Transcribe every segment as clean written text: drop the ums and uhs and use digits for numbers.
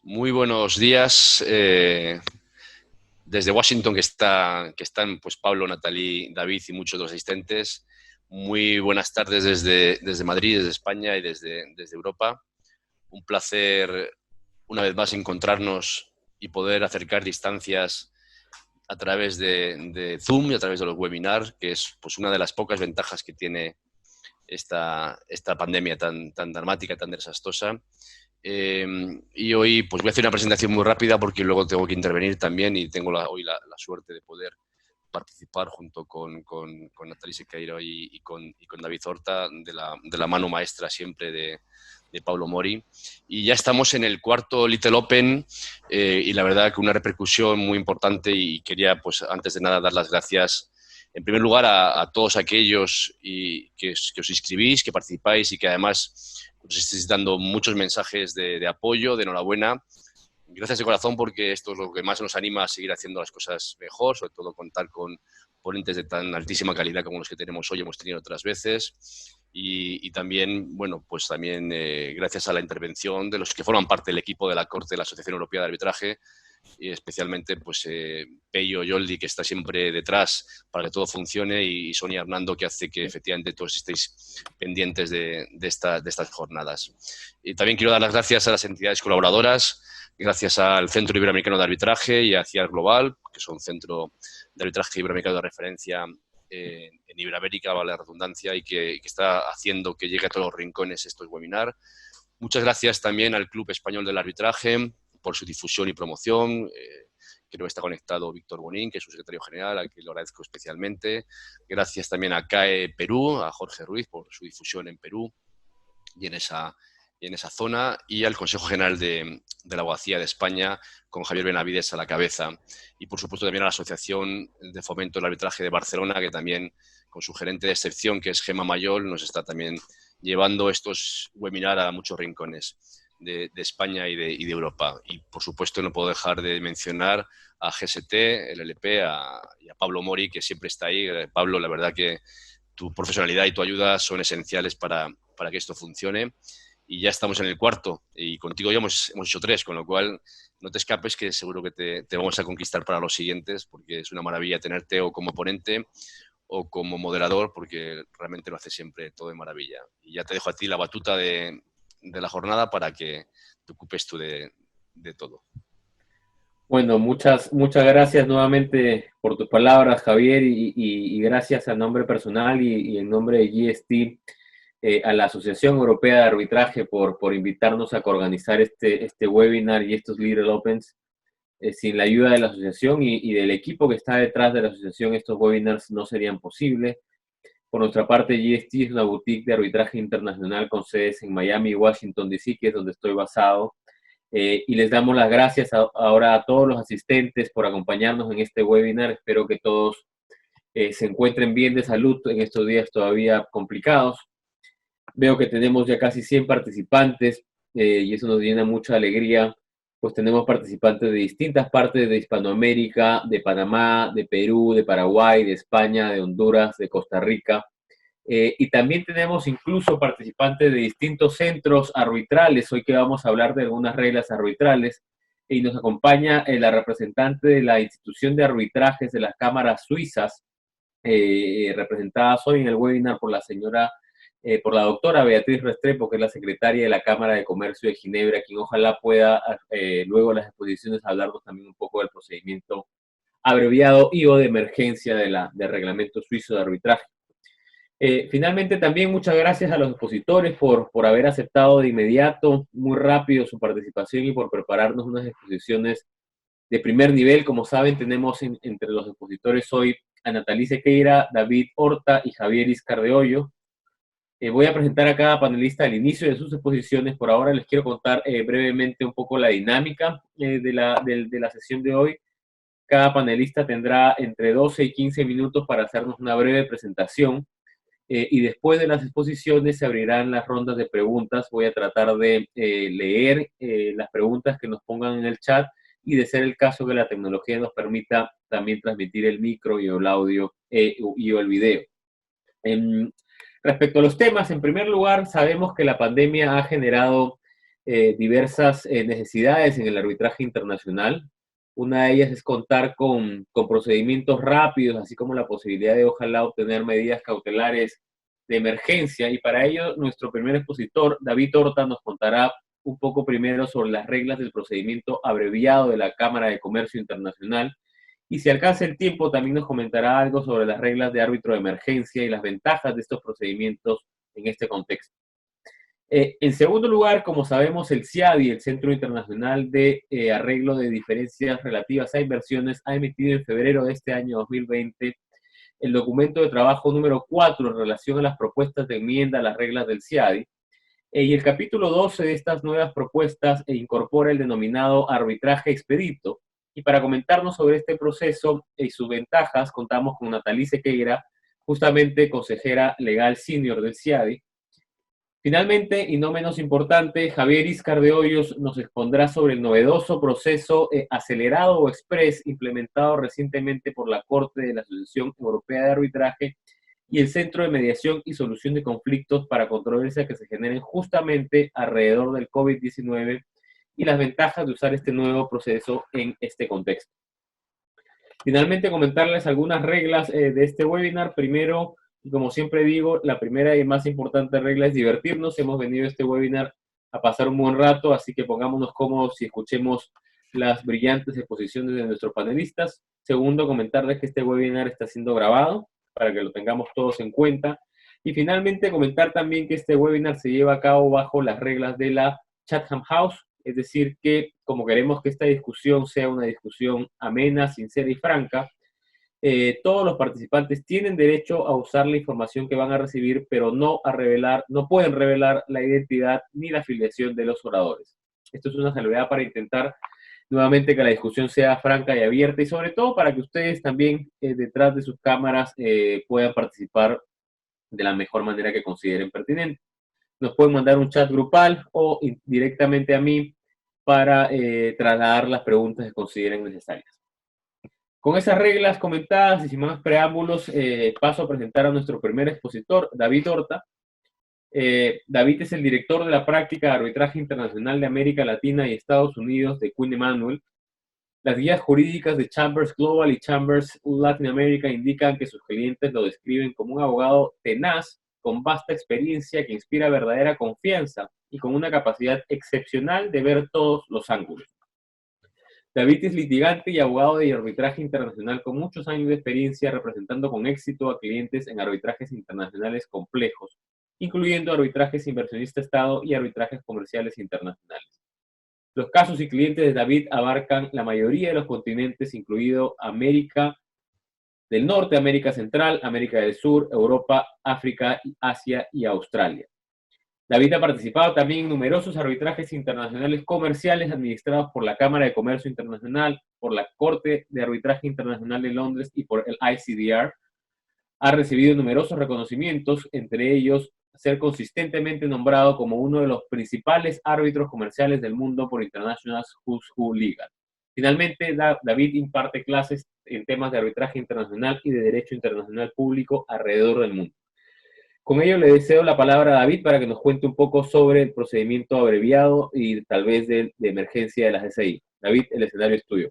Muy buenos días. Desde Washington, que están pues Pablo, Natalie, David y muchos de los asistentes. Muy buenas tardes desde Madrid, desde España y desde Europa. Un placer una vez más encontrarnos y poder acercar distancias a través de Zoom y a través de los webinars, que es pues una de las pocas ventajas que tiene esta pandemia tan dramática, tan desastrosa. Y hoy pues voy a hacer una presentación muy rápida porque luego tengo que intervenir también y tengo hoy la suerte de poder participar junto con Natalie Sequeiro y con David Horta de la mano maestra siempre de Pablo Mori. Y ya estamos en el cuarto Little Open y la verdad que una repercusión muy importante y quería pues antes de nada dar las gracias en primer lugar a todos aquellos que os inscribís, que participáis y que además os estáis dando muchos mensajes de apoyo, de enhorabuena. Gracias de corazón porque esto es lo que más nos anima a seguir haciendo las cosas mejor, sobre todo contar con ponentes de tan altísima calidad como los que tenemos hoy, hemos tenido otras veces. Y también, bueno, pues también gracias a la intervención de los que forman parte del equipo de la Corte de la Asociación Europea de Arbitraje, y especialmente pues Peyo Yoldi, que está siempre detrás para que todo funcione, y Sonia Hernando, que hace que efectivamente todos estéis pendientes de estas jornadas. Y también quiero dar las gracias a las entidades colaboradoras, gracias al Centro Iberoamericano de Arbitraje y a CIAR Global, que es un centro de arbitraje iberoamericano de referencia en Iberoamérica, vale la redundancia, y que está haciendo que llegue a todos los rincones estos webinars. Muchas gracias también al Club Español del Arbitraje por su difusión y promoción. Creo que está conectado Víctor Bonín, que es su secretario general, al que le agradezco especialmente. Gracias también a CAE Perú, a Jorge Ruiz, por su difusión en Perú y en esa zona, y al Consejo General de la Abogacía de España, con Javier Benavides a la cabeza. Y, por supuesto, también a la Asociación de Fomento del Arbitraje de Barcelona, que también, con su gerente de excepción, que es Gemma Mayol, nos está también llevando estos webinars a muchos rincones de España y de Europa. Y, por supuesto, no puedo dejar de mencionar a GST, el LP, y a Pablo Mori, que siempre está ahí. Pablo, la verdad que tu profesionalidad y tu ayuda son esenciales para que esto funcione. Y ya estamos en el cuarto, y contigo ya hemos hecho tres, con lo cual no te escapes, que seguro que te vamos a conquistar para los siguientes, porque es una maravilla tenerte o como ponente o como moderador, porque realmente lo hace siempre todo de maravilla. Y ya te dejo a ti la batuta de la jornada para que te ocupes tú de todo. Bueno, muchas gracias nuevamente por tus palabras, Javier, y gracias a nombre personal y en nombre de GST, a la Asociación Europea de Arbitraje por invitarnos a coorganizar este webinar y estos Little Opens. Sin la ayuda de la asociación y del equipo que está detrás de la asociación, estos webinars no serían posibles. Por nuestra parte, GST es una boutique de arbitraje internacional con sedes en Miami y Washington, D.C., que es donde estoy basado. Y les damos las gracias ahora a todos los asistentes por acompañarnos en este webinar. Espero que todos se encuentren bien de salud en estos días todavía complicados. Veo que tenemos ya casi 100 participantes y eso nos llena mucha alegría. Pues tenemos participantes de distintas partes de Hispanoamérica, de Panamá, de Perú, de Paraguay, de España, de Honduras, de Costa Rica. Y también tenemos incluso participantes de distintos centros arbitrales. Hoy que vamos a hablar de algunas reglas arbitrales. Y nos acompaña la representante de la institución de arbitrajes de las cámaras suizas, representadas hoy en el webinar por la doctora Beatriz Restrepo, que es la secretaria de la Cámara de Comercio de Ginebra, quien ojalá pueda luego en las exposiciones hablarnos también un poco del procedimiento abreviado y o de emergencia del reglamento suizo de arbitraje. Finalmente, también muchas gracias a los expositores por haber aceptado de inmediato, muy rápido, su participación y por prepararnos unas exposiciones de primer nivel. Como saben, tenemos entre los expositores hoy a Natalie Sequeira, David Horta y Javier Iscar de Hoyo. Voy a presentar a cada panelista al inicio de sus exposiciones. Por ahora les quiero contar brevemente un poco la dinámica de la sesión de hoy. Cada panelista tendrá entre 12 y 15 minutos para hacernos una breve presentación. Y después de las exposiciones se abrirán las rondas de preguntas. Voy a tratar de leer las preguntas que nos pongan en el chat y, de ser el caso que la tecnología nos permita, también transmitir el micro y el audio y el video. Respecto a los temas, en primer lugar, sabemos que la pandemia ha generado diversas necesidades en el arbitraje internacional. Una de ellas es contar con procedimientos rápidos, así como la posibilidad de ojalá obtener medidas cautelares de emergencia. Y para ello, nuestro primer expositor, David Horta, nos contará un poco primero sobre las reglas del procedimiento abreviado de la Cámara de Comercio Internacional. Y si alcanza el tiempo, también nos comentará algo sobre las reglas de árbitro de emergencia y las ventajas de estos procedimientos en este contexto. En segundo lugar, como sabemos, el CIADI, el Centro Internacional de Arreglo de Diferencias Relativas a Inversiones, ha emitido en febrero de este año 2020 el documento de trabajo número 4 en relación a las propuestas de enmienda a las reglas del CIADI. Y el capítulo 12 de estas nuevas propuestas incorpora el denominado arbitraje expedito. Y para comentarnos sobre este proceso y sus ventajas, contamos con Nathalie Sequeira, justamente consejera legal senior del CIADI. Finalmente, y no menos importante, Javier Íscar de Hoyos nos expondrá sobre el novedoso proceso acelerado o express implementado recientemente por la Corte de la Asociación Europea de Arbitraje y el Centro de Mediación y Solución de Conflictos para controversias que se generen justamente alrededor del COVID-19 y las ventajas de usar este nuevo proceso en este contexto. Finalmente, comentarles algunas reglas de este webinar. Primero, y como siempre digo, la primera y más importante regla es divertirnos. Hemos venido a este webinar a pasar un buen rato, así que pongámonos cómodos y escuchemos las brillantes exposiciones de nuestros panelistas. Segundo, comentarles que este webinar está siendo grabado para que lo tengamos todos en cuenta. Y finalmente, comentar también que este webinar se lleva a cabo bajo las reglas de la Chatham House, es decir, que como queremos que esta discusión sea una discusión amena, sincera y franca, todos los participantes tienen derecho a usar la información que van a recibir, pero no pueden revelar la identidad ni la afiliación de los oradores. Esto es una salvedad para intentar nuevamente que la discusión sea franca y abierta y sobre todo para que ustedes también detrás de sus cámaras puedan participar de la mejor manera que consideren pertinente. Nos pueden mandar un chat grupal o directamente a mí para trasladar las preguntas que consideren necesarias. Con esas reglas comentadas y sin más preámbulos, paso a presentar a nuestro primer expositor, David Horta. David es el director de la práctica de arbitraje internacional de América Latina y Estados Unidos de Quinn Emanuel. Las guías jurídicas de Chambers Global y Chambers Latin America indican que sus clientes lo describen como un abogado tenaz, con vasta experiencia que inspira verdadera confianza y con una capacidad excepcional de ver todos los ángulos. David es litigante y abogado de arbitraje internacional con muchos años de experiencia representando con éxito a clientes en arbitrajes internacionales complejos, incluyendo arbitrajes inversionista-Estado y arbitrajes comerciales internacionales. Los casos y clientes de David abarcan la mayoría de los continentes, incluido América del Norte, América Central, América del Sur, Europa, África, Asia y Australia. David ha participado también en numerosos arbitrajes internacionales comerciales administrados por la Cámara de Comercio Internacional, por la Corte de Arbitraje Internacional de Londres y por el ICDR. Ha recibido numerosos reconocimientos, entre ellos ser consistentemente nombrado como uno de los principales árbitros comerciales del mundo por International Who's Who Legal. Finalmente, David imparte clases en temas de arbitraje internacional y de derecho internacional público alrededor del mundo. Con ello le deseo la palabra a David para que nos cuente un poco sobre el procedimiento abreviado y tal vez de emergencia de la GCI. David, el escenario es tuyo.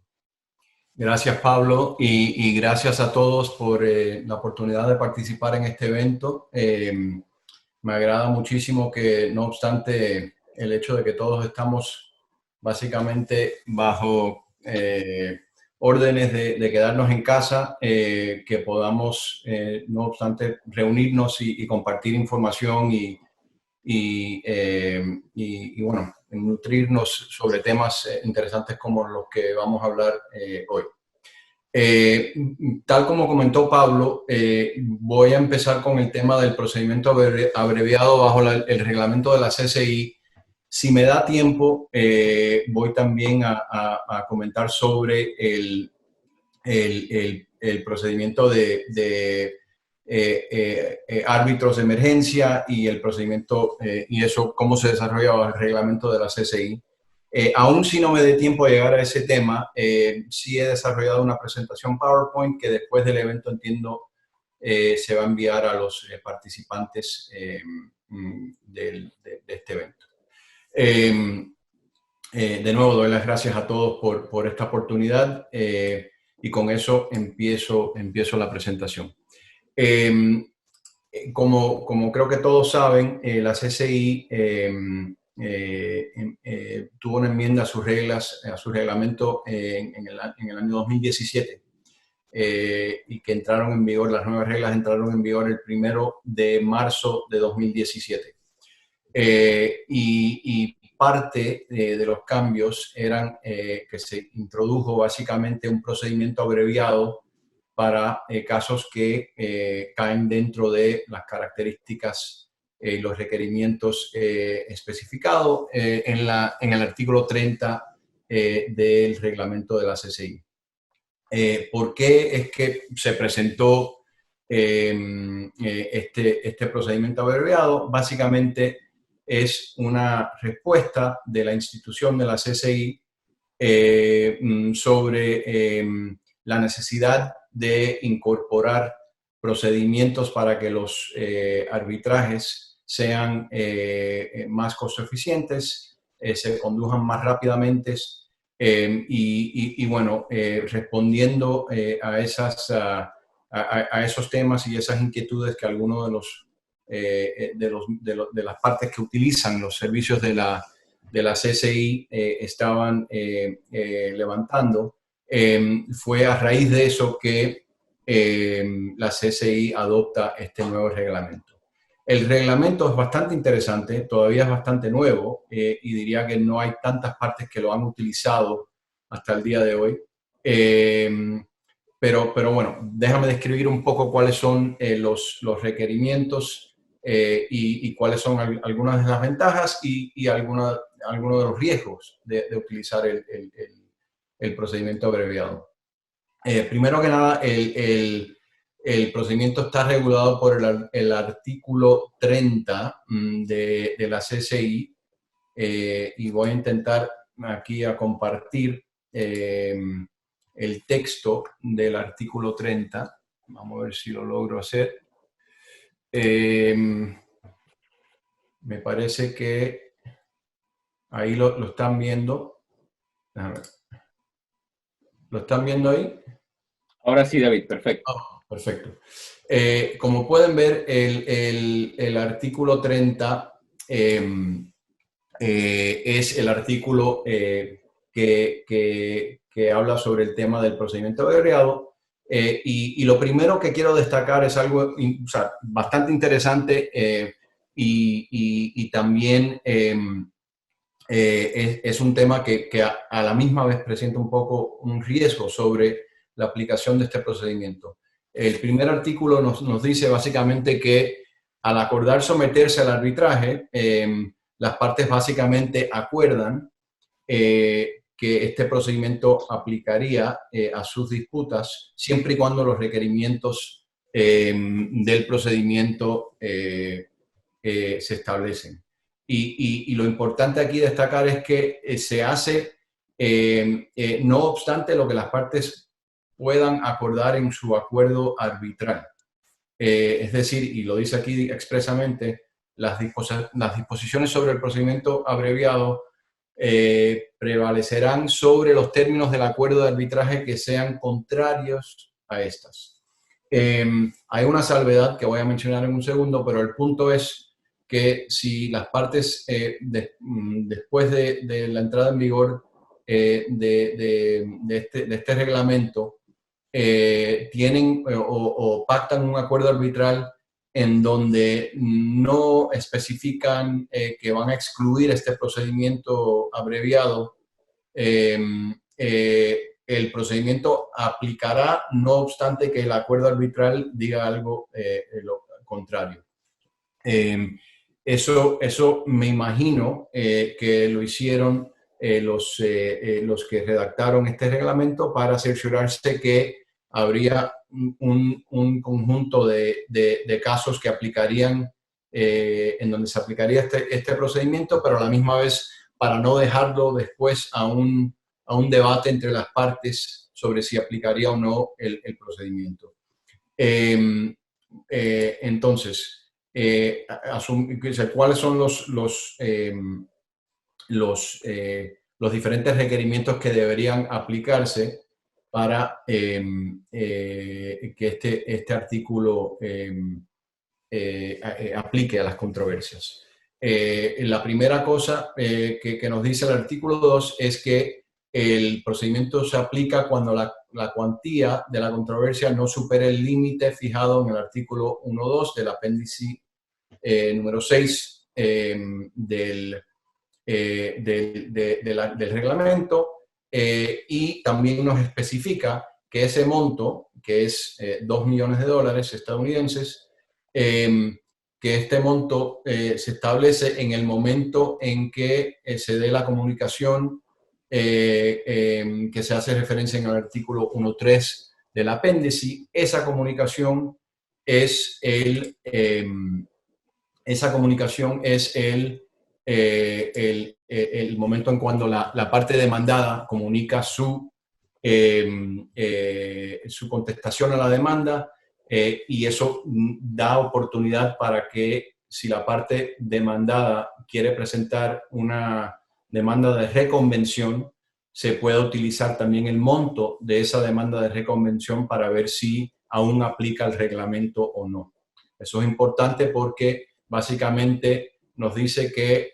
Gracias, Pablo, y gracias a todos por la oportunidad de participar en este evento. Me agrada muchísimo que, no obstante el hecho de que todos estamos básicamente bajo órdenes de quedarnos en casa, que podamos, no obstante, reunirnos y compartir información y bueno, nutrirnos sobre temas interesantes como los que vamos a hablar hoy. Tal como comentó Pablo, voy a empezar con el tema del procedimiento abreviado bajo el reglamento de la CCI. Si me da tiempo, voy también a comentar sobre el procedimiento de árbitros de emergencia y el procedimiento y eso, cómo se desarrolla bajo el reglamento de la CCI. Aún si no me dé tiempo a llegar a ese tema, sí he desarrollado una presentación PowerPoint que después del evento entiendo se va a enviar a los participantes de este evento. De nuevo, doy las gracias a todos por esta oportunidad y con eso empiezo la presentación. Como creo que todos saben, la CCI tuvo una enmienda a sus reglas, a su reglamento en el año 2017 y que entraron en vigor, las nuevas reglas entraron en vigor el 1 de marzo de 2017. Y parte de los cambios eran que se introdujo básicamente un procedimiento abreviado para casos que caen dentro de las características y los requerimientos especificados en el artículo 30 del reglamento de la CCI. ¿Por qué es que se presentó este procedimiento abreviado? Básicamente es una respuesta de la institución de la CCI sobre la necesidad de incorporar procedimientos para que los arbitrajes sean más costo eficientes, se condujan más rápidamente bueno, respondiendo a esos temas y esas inquietudes que algunos de las partes que utilizan los servicios de la CCI estaban levantando, fue a raíz de eso que la CCI adopta este nuevo reglamento. El reglamento es bastante interesante, todavía es bastante nuevo y diría que no hay tantas partes que lo han utilizado hasta el día de hoy. Pero bueno, déjame describir un poco cuáles son los requerimientos y cuáles son algunas de las ventajas y algunos de los riesgos de utilizar el procedimiento abreviado. Primero que nada, el procedimiento está regulado por el artículo 30 de la CCI y voy a intentar aquí a compartir el texto del artículo 30. Vamos a ver si lo logro hacer. Me parece que ahí lo están viendo. A ver. ¿Lo están viendo ahí? Ahora sí, David, perfecto. Oh, perfecto. Como pueden ver, el artículo 30 es el artículo que habla sobre el tema del procedimiento abreviado. Y lo primero que quiero destacar es algo bastante interesante y también es un tema que a la misma vez presenta un poco un riesgo sobre la aplicación de este procedimiento. El primer artículo nos dice básicamente que al acordar someterse al arbitraje, las partes básicamente acuerdan que este procedimiento aplicaría a sus disputas siempre y cuando los requerimientos del procedimiento se establecen. Y lo importante aquí destacar es que se hace no obstante lo que las partes puedan acordar en su acuerdo arbitral. Es decir, y lo dice aquí expresamente, las disposiciones sobre el procedimiento abreviado prevalecerán sobre los términos del acuerdo de arbitraje que sean contrarios a estas. Hay una salvedad que voy a mencionar en un segundo, pero el punto es que si las partes, después de la entrada en vigor de este reglamento, tienen o pactan un acuerdo arbitral en donde no especifican que van a excluir este procedimiento abreviado, el procedimiento aplicará, no obstante que el acuerdo arbitral diga algo lo contrario. Eso me imagino que lo hicieron los que redactaron este reglamento para cerciorarse que habría un conjunto de casos que aplicarían, en donde se aplicaría este procedimiento, pero a la misma vez para no dejarlo después a un debate entre las partes sobre si aplicaría o no el procedimiento. Entonces, ¿cuáles son los diferentes requerimientos que deberían aplicarse para que este artículo aplique a las controversias. La primera cosa que nos dice el artículo 2 es que el procedimiento se aplica cuando la cuantía de la controversia no supere el límite fijado en el artículo 1.2 del apéndice número 6 del reglamento, y también nos especifica que ese monto, que es $2 millones estadounidenses, que este monto se establece en el momento en que se dé la comunicación que se hace referencia en el artículo 1.3 del apéndice. Esa comunicación es el momento en cuando la parte demandada comunica su contestación a la demanda, y eso da oportunidad para que, si la parte demandada quiere presentar una demanda de reconvención, se pueda utilizar también el monto de esa demanda de reconvención para ver si aún aplica el reglamento o no. Eso es importante porque básicamente nos dice que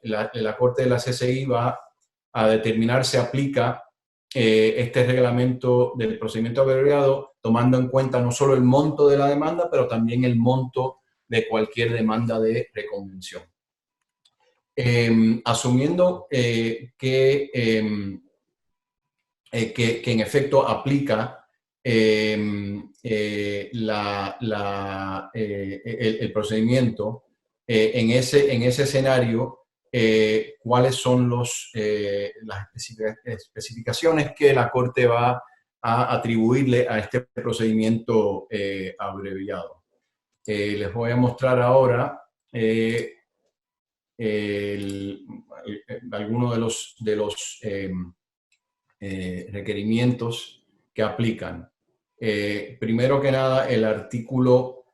la Corte de la CCI va a determinar si aplica este reglamento del procedimiento abreviado, tomando en cuenta no solo el monto de la demanda, pero también el monto de cualquier demanda de reconvención. Asumiendo que en efecto aplica el procedimiento, en ese escenario, cuáles son las especificaciones que la Corte va a atribuirle a este procedimiento abreviado. Les voy a mostrar ahora algunos de los requerimientos que aplican. Primero que nada, el artículo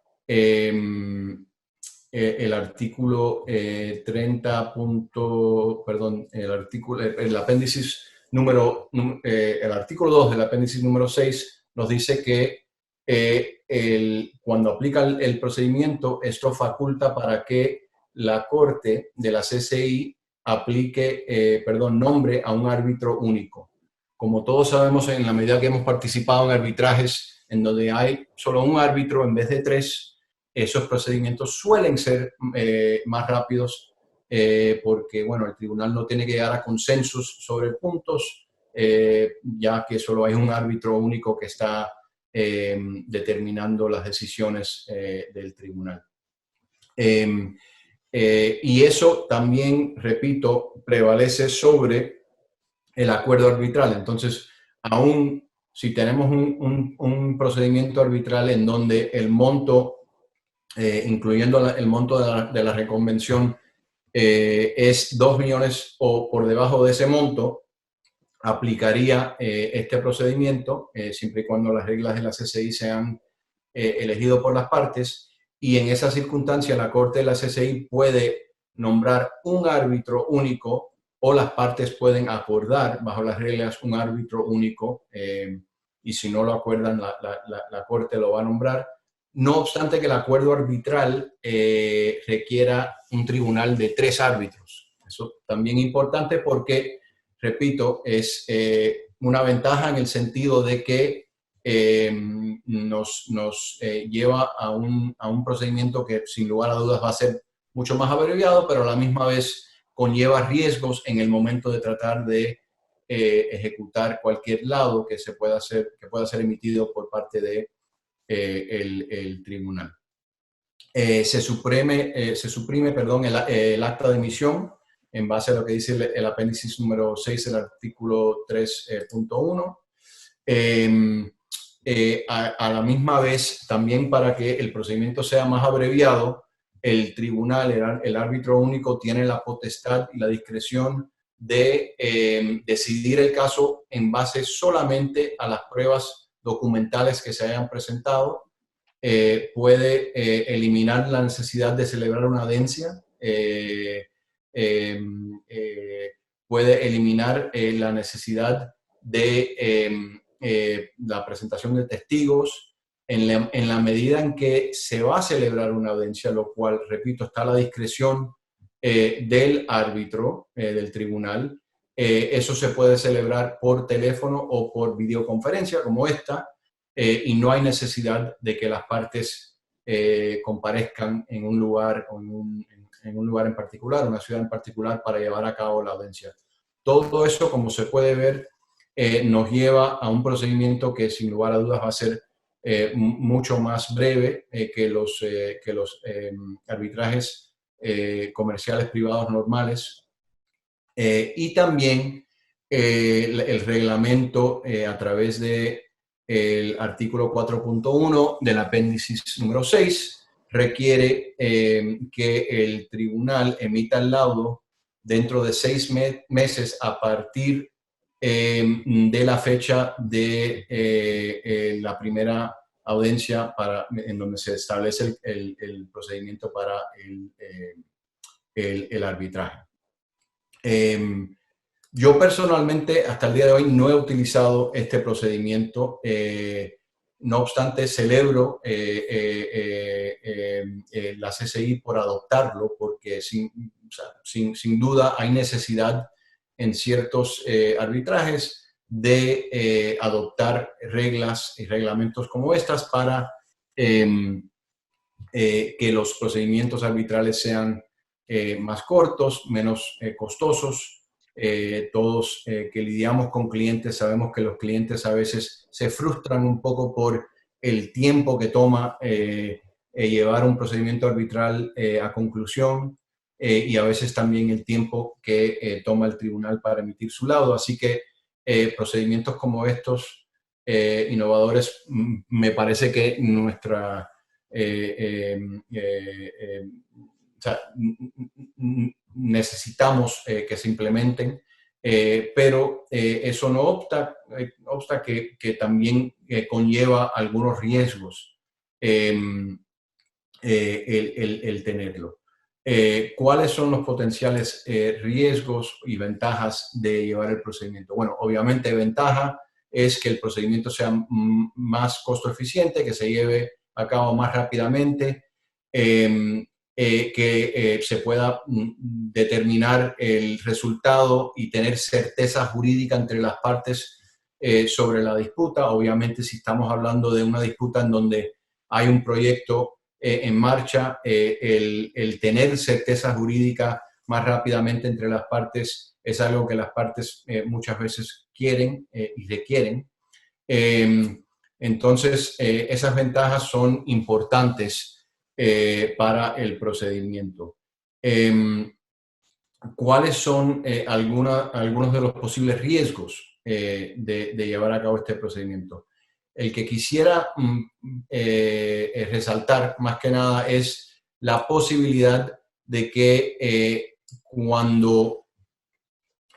2 del apéndice número 6 nos dice que cuando aplica el procedimiento, esto faculta para que la Corte de la CCI nombre a un árbitro único. Como todos sabemos, en la medida que hemos participado en arbitrajes en donde hay solo un árbitro en vez de 3, esos procedimientos suelen ser más rápidos porque, bueno, el tribunal no tiene que llegar a consensos sobre puntos, ya que solo hay un árbitro único que está determinando las decisiones del tribunal. Y eso también, repito, prevalece sobre el acuerdo arbitral. Entonces, aún si tenemos un procedimiento arbitral en donde el monto, incluyendo el monto de la reconvención, es 2 millones o por debajo de ese monto, aplicaría este procedimiento, siempre y cuando las reglas de la CCI sean elegidas por las partes, y en esa circunstancia la Corte de la CCI puede nombrar un árbitro único, o las partes pueden acordar bajo las reglas un árbitro único, y si no lo acuerdan, la Corte lo va a nombrar. No obstante que el acuerdo arbitral requiera un tribunal de 3 árbitros. Eso también es importante porque, repito, es una ventaja en el sentido de que nos lleva a un procedimiento que sin lugar a dudas va a ser mucho más abreviado, pero a la misma vez conlleva riesgos en el momento de tratar de ejecutar cualquier laudo que pueda ser emitido por parte de el tribunal. Se suprime el acta de emisión en base a lo que dice el apéndice número 6 del artículo 3.1. A la misma vez, también para que el procedimiento sea más abreviado, el tribunal, el árbitro único, tiene la potestad y la discreción de decidir el caso en base solamente a las pruebas documentales que se hayan presentado. Puede eliminar la necesidad de celebrar una audiencia puede eliminar la necesidad de la presentación de testigos en la medida en que se va a celebrar una audiencia, lo cual, repito, está a la discreción del árbitro, del tribunal. Eso se puede celebrar por teléfono o por videoconferencia como esta, y no hay necesidad de que las partes comparezcan en un lugar o en un lugar en particular, una ciudad en particular, para llevar a cabo la audiencia. Todo eso, como se puede ver, nos lleva a un procedimiento que sin lugar a dudas va a ser mucho más breve que los arbitrajes comerciales privados normales. Y también el reglamento a través de el artículo 4.1 del apéndice número 6 requiere que el tribunal emita el laudo dentro de 6 meses a partir de la fecha de la primera audiencia en donde se establece el procedimiento para el arbitraje. Yo personalmente hasta el día de hoy no he utilizado este procedimiento, no obstante celebro la CCI por adoptarlo, porque sin duda hay necesidad en ciertos arbitrajes de adoptar reglas y reglamentos como estas para que los procedimientos arbitrales sean más cortos, menos costosos. Todos que lidiamos con clientes sabemos que los clientes a veces se frustran un poco por el tiempo que toma llevar un procedimiento arbitral a conclusión y a veces también el tiempo que toma el tribunal para emitir su laudo. Así que procedimientos como estos innovadores, me parece que nuestra necesitamos que se implementen, pero eso no obsta que también conlleva algunos riesgos el tenerlo. ¿Cuáles son los potenciales riesgos y ventajas de llevar el procedimiento? Bueno, obviamente ventaja es que el procedimiento sea más costo eficiente, que se lleve a cabo más rápidamente, que se pueda determinar el resultado y tener certeza jurídica entre las partes sobre la disputa. Obviamente, si estamos hablando de una disputa en donde hay un proyecto en marcha, el tener certeza jurídica más rápidamente entre las partes es algo que las partes muchas veces quieren y requieren. Entonces, esas ventajas son importantes para el procedimiento. ¿Cuáles son algunos de los posibles riesgos de llevar a cabo este procedimiento? El que quisiera resaltar más que nada es la posibilidad de que cuando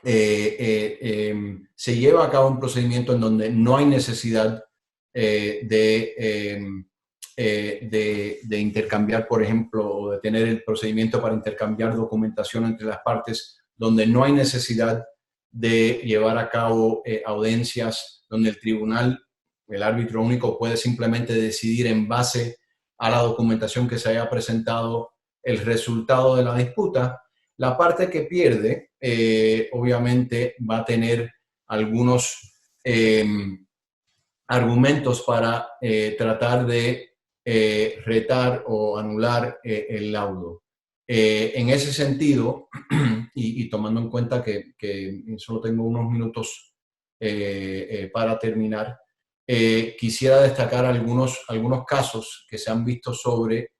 se lleva a cabo un procedimiento en donde no hay necesidad de intercambiar, por ejemplo, o de tener el procedimiento para intercambiar documentación entre las partes, donde no hay necesidad de llevar a cabo audiencias, donde el tribunal, el árbitro único, puede simplemente decidir en base a la documentación que se haya presentado el resultado de la disputa. La parte que pierde, obviamente, va a tener algunos argumentos para tratar de retar o anular el laudo. En ese sentido, y tomando en cuenta que solo tengo unos minutos para terminar, quisiera destacar algunos casos que se han visto sobre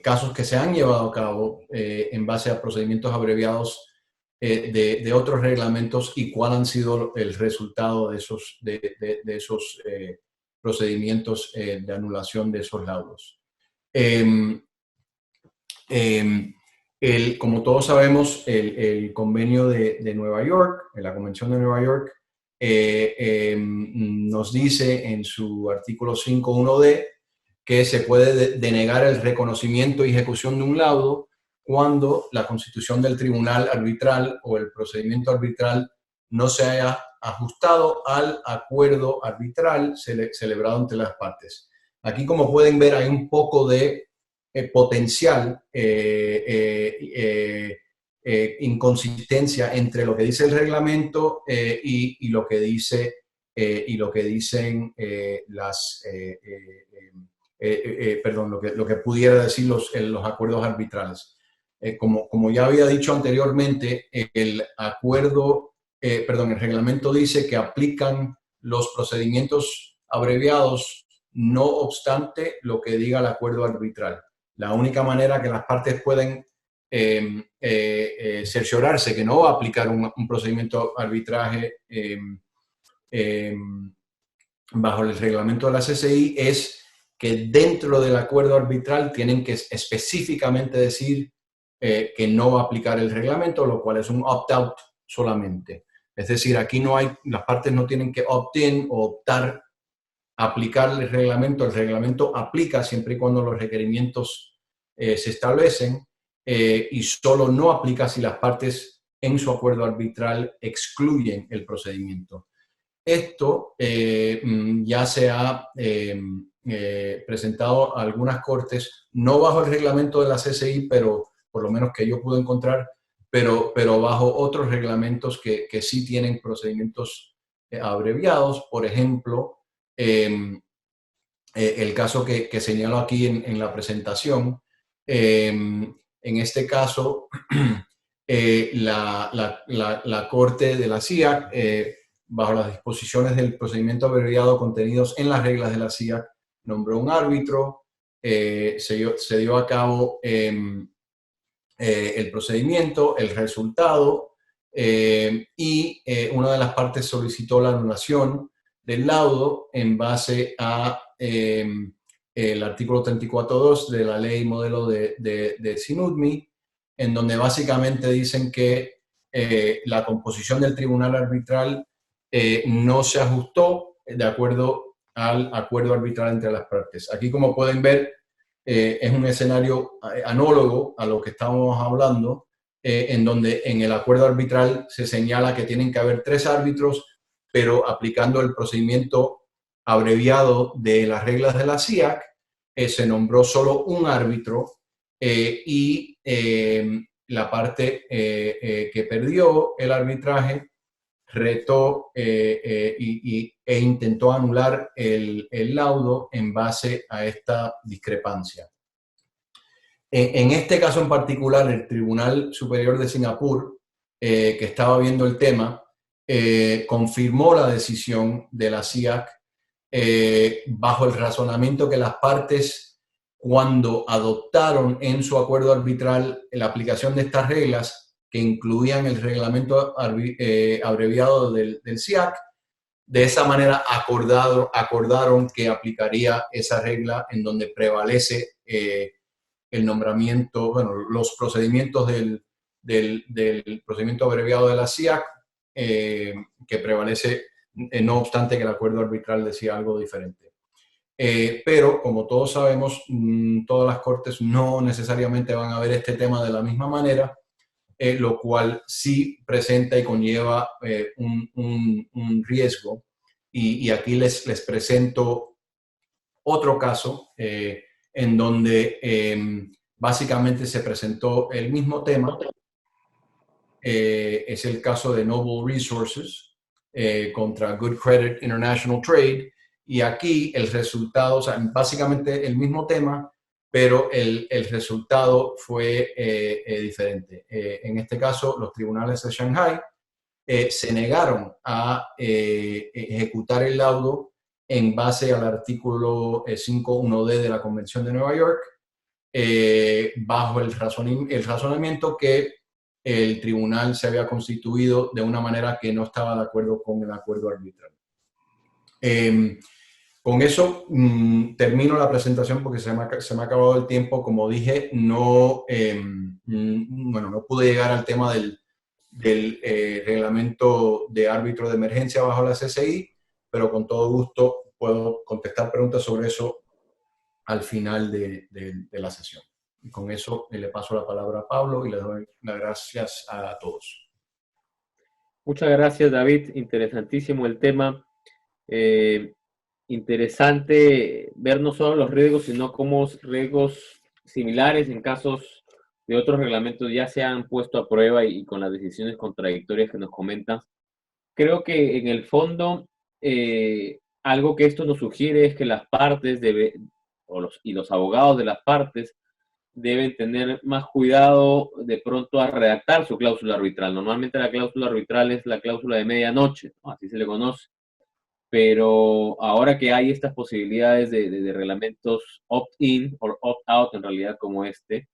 casos que se han llevado a cabo en base a procedimientos abreviados de otros reglamentos y cuál han sido el resultado de esos procedimientos de anulación de esos laudos. Como todos sabemos, el convenio de Nueva York, la Convención de Nueva York, nos dice en su artículo 5.1d que se puede denegar el reconocimiento y ejecución de un laudo cuando la constitución del tribunal arbitral o el procedimiento arbitral no se haya ajustado al acuerdo arbitral celebrado entre las partes. Aquí, como pueden ver, hay un poco de potencial inconsistencia entre lo que dice el reglamento y lo que dice y lo que dicen lo que pudiera decir los acuerdos arbitrales. Como ya había dicho anteriormente, el reglamento dice que aplican los procedimientos abreviados no obstante lo que diga el acuerdo arbitral. La única manera que las partes pueden cerciorarse que no va a aplicar un procedimiento de arbitraje bajo el reglamento de la CCI es que dentro del acuerdo arbitral tienen que específicamente decir que no va a aplicar el reglamento, lo cual es un opt-out solamente. Es decir, aquí las partes no tienen que opt-in o optar a aplicar el reglamento aplica siempre y cuando los requerimientos se establecen y solo no aplica si las partes en su acuerdo arbitral excluyen el procedimiento. Esto ya se ha presentado a algunas cortes, no bajo el reglamento de la CCI, pero por lo menos que yo pude encontrar, pero bajo otros reglamentos que sí tienen procedimientos abreviados. Por ejemplo, el caso que señalo aquí en la presentación, en este caso, la Corte de la CIAC, bajo las disposiciones del procedimiento abreviado contenidos en las reglas de la CIAC, nombró un árbitro, se dio a cabo el procedimiento, el resultado, y una de las partes solicitó la anulación del laudo en base a el artículo 34.2 de la ley modelo de SINUDMI, en donde básicamente dicen que la composición del tribunal arbitral no se ajustó de acuerdo al acuerdo arbitral entre las partes. Aquí, como pueden ver, es un escenario análogo a lo que estábamos hablando, en donde en el acuerdo arbitral se señala que tienen que haber 3 árbitros, pero aplicando el procedimiento abreviado de las reglas de la CIAC, se nombró solo un árbitro y la parte que perdió el arbitraje retó e intentó anular el laudo en base a esta discrepancia. En este caso en particular, el Tribunal Superior de Singapur, que estaba viendo el tema, confirmó la decisión de la CIAC bajo el razonamiento que las partes, cuando adoptaron en su acuerdo arbitral la aplicación de estas reglas, que incluían el reglamento abreviado del CIAC, de esa manera acordaron que aplicaría esa regla en donde prevalece el nombramiento, bueno, los procedimientos del procedimiento abreviado de la CIAC, que prevalece, no obstante que el acuerdo arbitral decía algo diferente. Pero, como todos sabemos, todas las cortes no necesariamente van a ver este tema de la misma manera, lo cual sí presenta y conlleva un riesgo. Y aquí les presento otro caso en donde básicamente se presentó el mismo tema. Es el caso de Noble Resources contra Good Credit International Trade. Y aquí el resultado, o sea, básicamente el mismo tema, pero el resultado fue diferente. En este caso, los tribunales de Shanghai se negaron a ejecutar el laudo en base al artículo 5.1d de la Convención de Nueva York, bajo el razonamiento que el tribunal se había constituido de una manera que no estaba de acuerdo con el acuerdo arbitral. Con eso termino la presentación porque se me ha acabado el tiempo. Como dije, no pude llegar al tema del reglamento de árbitro de emergencia bajo la CCI, pero con todo gusto puedo contestar preguntas sobre eso al final de la sesión. Y con eso le paso la palabra a Pablo y le doy las gracias a todos. Muchas gracias, David. Interesantísimo el tema. Interesante ver no solo los riesgos, sino cómo riesgos similares en casos de otros reglamentos ya se han puesto a prueba y con las decisiones contradictorias que nos comentan. Creo que en el fondo algo que esto nos sugiere es que las partes y los abogados de las partes deben tener más cuidado de pronto a redactar su cláusula arbitral. Normalmente la cláusula arbitral es la cláusula de medianoche, ¿no? Así se le conoce. Pero ahora que hay estas posibilidades de reglamentos opt-in o opt-out en realidad como este,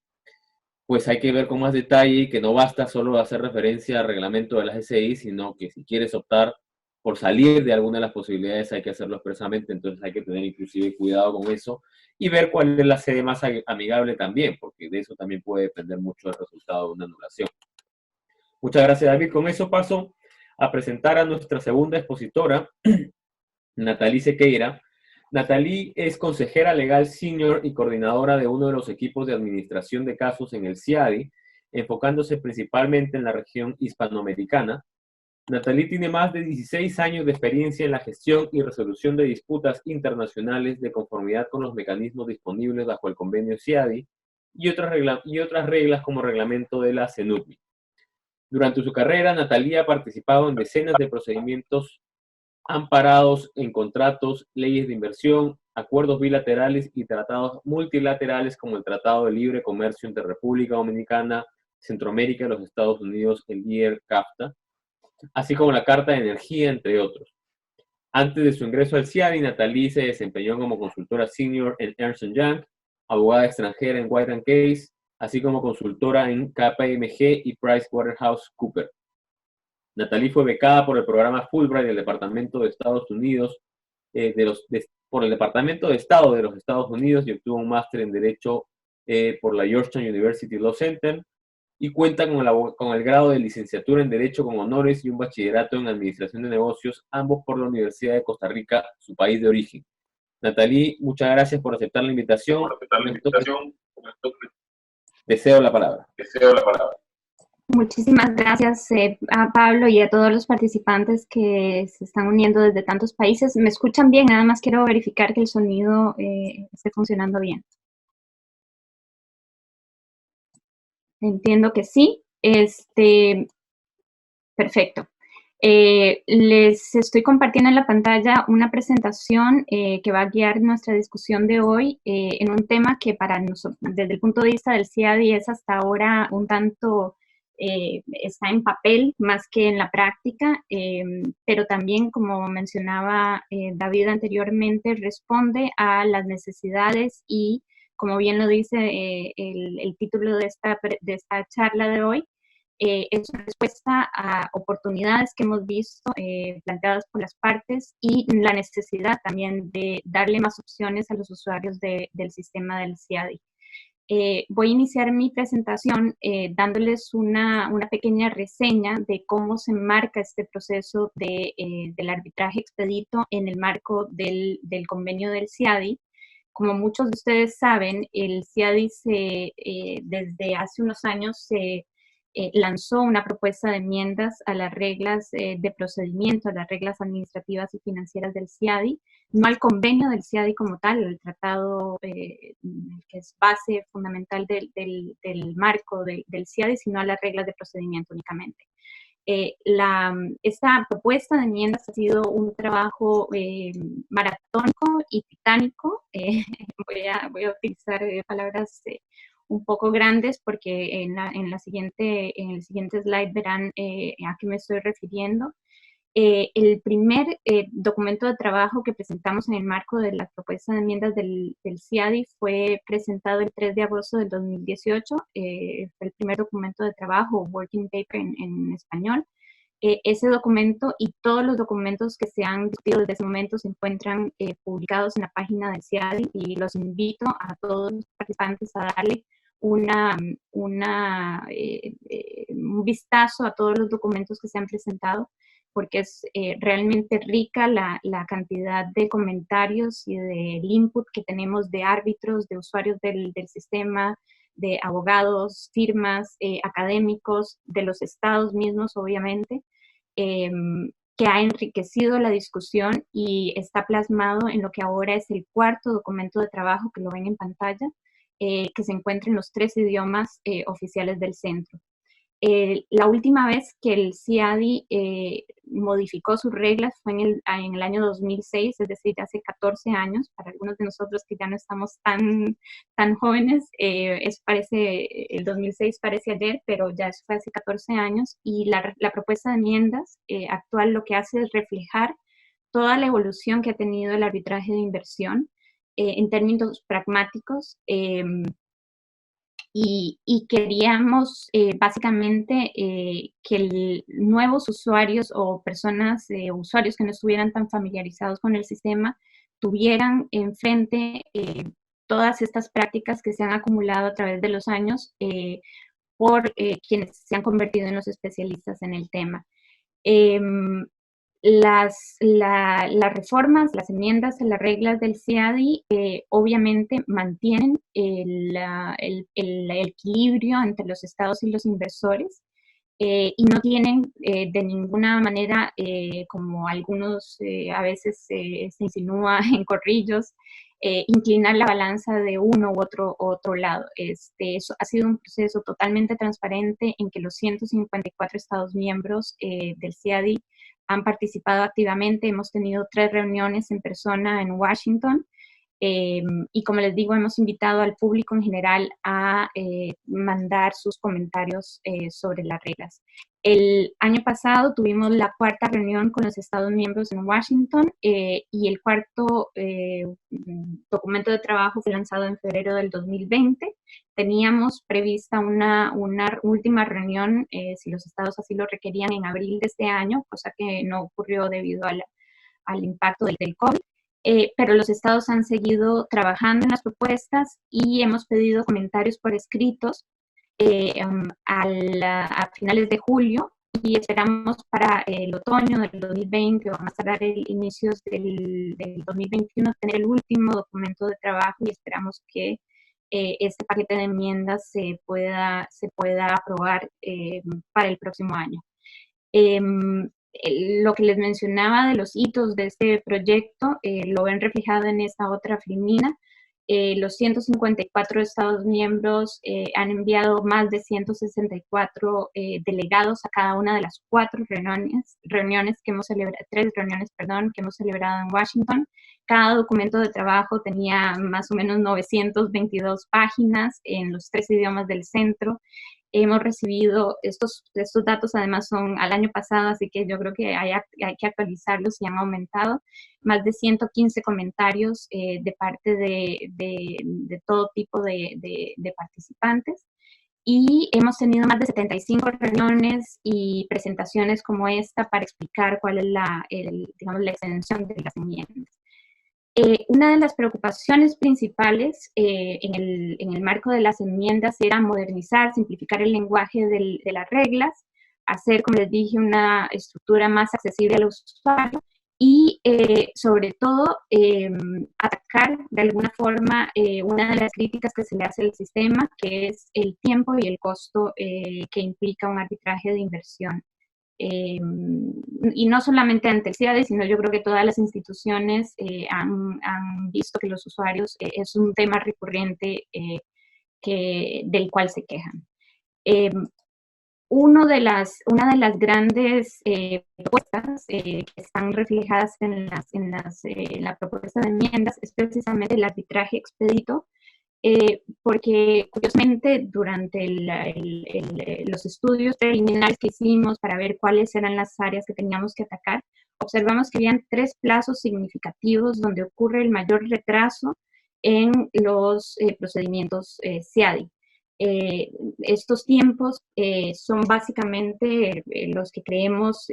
pues hay que ver con más detalle que no basta solo hacer referencia al reglamento de las SI, sino que si quieres optar por salir de alguna de las posibilidades hay que hacerlo expresamente, entonces hay que tener inclusive cuidado con eso y ver cuál es la sede más amigable también, porque de eso también puede depender mucho el resultado de una anulación. Muchas gracias, David. Con eso paso a presentar a nuestra segunda expositora, Nathalie Sequeira. Nathalie es consejera legal senior y coordinadora de uno de los equipos de administración de casos en el CIADI, enfocándose principalmente en la región hispanoamericana. Nathalie tiene más de 16 años de experiencia en la gestión y resolución de disputas internacionales de conformidad con los mecanismos disponibles bajo el convenio CIADI y otras reglas como reglamento de la CENUTMI. Durante su carrera, Nathalie ha participado en decenas de procedimientos amparados en contratos, leyes de inversión, acuerdos bilaterales y tratados multilaterales como el Tratado de Libre Comercio entre República Dominicana, Centroamérica y los Estados Unidos, el IER-CAFTA, así como la Carta de Energía, entre otros. Antes de su ingreso al CIADI, Nathalie se desempeñó como consultora senior en Ernst & Young, abogada extranjera en White & Case, así como consultora en KPMG y PricewaterhouseCoopers. Nathalie fue becada por el programa Fulbright del Departamento de Estados Unidos, por el Departamento de Estado de los Estados Unidos y obtuvo un máster en Derecho por la Georgetown University Law Center y cuenta con el grado de licenciatura en Derecho con honores y un bachillerato en Administración de Negocios, ambos por la Universidad de Costa Rica, su país de origen. Nathalie, muchas gracias por aceptar la invitación. Deseo la palabra. Muchísimas gracias a Pablo y a todos los participantes que se están uniendo desde tantos países. ¿Me escuchan bien? Nada más quiero verificar que el sonido esté funcionando bien. Entiendo que sí. Perfecto. Les estoy compartiendo en la pantalla una presentación que va a guiar nuestra discusión de hoy en un tema que para nosotros, desde el punto de vista del CIADI, es hasta ahora un tanto, está en papel más que en la práctica, pero también, como mencionaba David anteriormente, responde a las necesidades y, como bien lo dice el título de esta charla de hoy, es una respuesta a oportunidades que hemos visto planteadas por las partes y la necesidad también de darle más opciones a los usuarios del sistema del CIADI. Voy a iniciar mi presentación dándoles una pequeña reseña de cómo se marca este proceso del arbitraje expedito en el marco del convenio del CIADI. Como muchos de ustedes saben, el CIADI desde hace unos años se lanzó una propuesta de enmiendas a las reglas de procedimiento, a las reglas administrativas y financieras del CIADI, no al convenio del CIADI como tal, el tratado que es base fundamental del marco del CIADI, sino a las reglas de procedimiento únicamente. Esta propuesta de enmiendas ha sido un trabajo maratónico y titánico. Voy a utilizar palabras un poco grandes porque en el siguiente slide verán a qué me estoy refiriendo. El primer documento de trabajo que presentamos en el marco de la propuesta de enmiendas del CIADI fue presentado el 3 de agosto del 2018. Fue el primer documento de trabajo, working paper en español. Ese documento y todos los documentos que se han discutido desde ese momento se encuentran publicados en la página del CIADI y los invito a todos los participantes a darle un vistazo a todos los documentos que se han presentado, porque es realmente rica la cantidad de comentarios y del input que tenemos de árbitros, de usuarios del sistema, de abogados, firmas, académicos, de los estados mismos, obviamente, que ha enriquecido la discusión y está plasmado en lo que ahora es el cuarto documento de trabajo, que lo ven en pantalla, que se encuentra en los 3 idiomas oficiales del centro. La última vez que el CIADI modificó sus reglas fue en el año 2006, es decir, hace 14 años. Para algunos de nosotros que ya no estamos tan jóvenes, el 2006 parece ayer, pero ya eso fue hace 14 años. Y la propuesta de enmiendas actual lo que hace es reflejar toda la evolución que ha tenido el arbitraje de inversión en términos pragmáticos. Y queríamos básicamente que nuevos usuarios o personas, usuarios que no estuvieran tan familiarizados con el sistema, tuvieran enfrente todas estas prácticas que se han acumulado a través de los años por quienes se han convertido en los especialistas en el tema. Las reformas, las enmiendas a las reglas del CIADI obviamente mantienen el equilibrio entre los estados y los inversores y no tienen de ninguna manera, como algunos a veces se insinúa en corrillos, inclinar la balanza de uno u otro lado. Eso ha sido un proceso totalmente transparente en que los 154 estados miembros del CIADI han participado activamente. Hemos tenido 3 reuniones en persona en Washington y, como les digo, hemos invitado al público en general a mandar sus comentarios sobre las reglas. El año pasado tuvimos la 4ª reunión con los estados miembros en Washington y el 4º documento de trabajo fue lanzado en febrero del 2020. Teníamos prevista una última reunión, si los estados así lo requerían, en abril de este año, cosa que no ocurrió debido al impacto del COVID. Pero los estados han seguido trabajando en las propuestas y hemos pedido comentarios por escritos a finales de julio y esperamos para el otoño del 2020 o más tardar el inicios del 2021 tener el último documento de trabajo y esperamos que este paquete de enmiendas se pueda aprobar para el próximo año. Lo que les mencionaba de los hitos de este proyecto lo ven reflejado en esta otra filmina. Los 154 estados miembros han enviado más de 164 delegados a cada una de las 4 reuniones que hemos celebrado, 3 reuniones, perdón, que hemos celebrado en Washington. Cada documento de trabajo tenía más o menos 922 páginas en los 3 idiomas del centro. Hemos recibido, estos datos además son al año pasado, así que yo creo que hay que actualizarlos y han aumentado. Más de 115 comentarios de parte de todo tipo de participantes. Y hemos tenido más de 75 reuniones y presentaciones como esta para explicar cuál es digamos, la extensión de las enmiendas. Una de las preocupaciones principales en el marco de las enmiendas era modernizar, simplificar el lenguaje de las reglas, hacer, como les dije, una estructura más accesible al usuario y, sobre todo, atacar de alguna forma una de las críticas que se le hace al sistema, que es el tiempo y el costo que implica un arbitraje de inversión. Y no solamente ante el CIADI, sino yo creo que todas las instituciones han visto que los usuarios es un tema recurrente del cual se quejan. Una de las grandes propuestas que están reflejadas en la propuesta de enmiendas es precisamente el arbitraje expedito, porque curiosamente durante los estudios preliminares que hicimos para ver cuáles eran las áreas que teníamos que atacar, observamos que habían 3 plazos significativos donde ocurre el mayor retraso en los procedimientos CIADI. Estos tiempos son básicamente los que creemos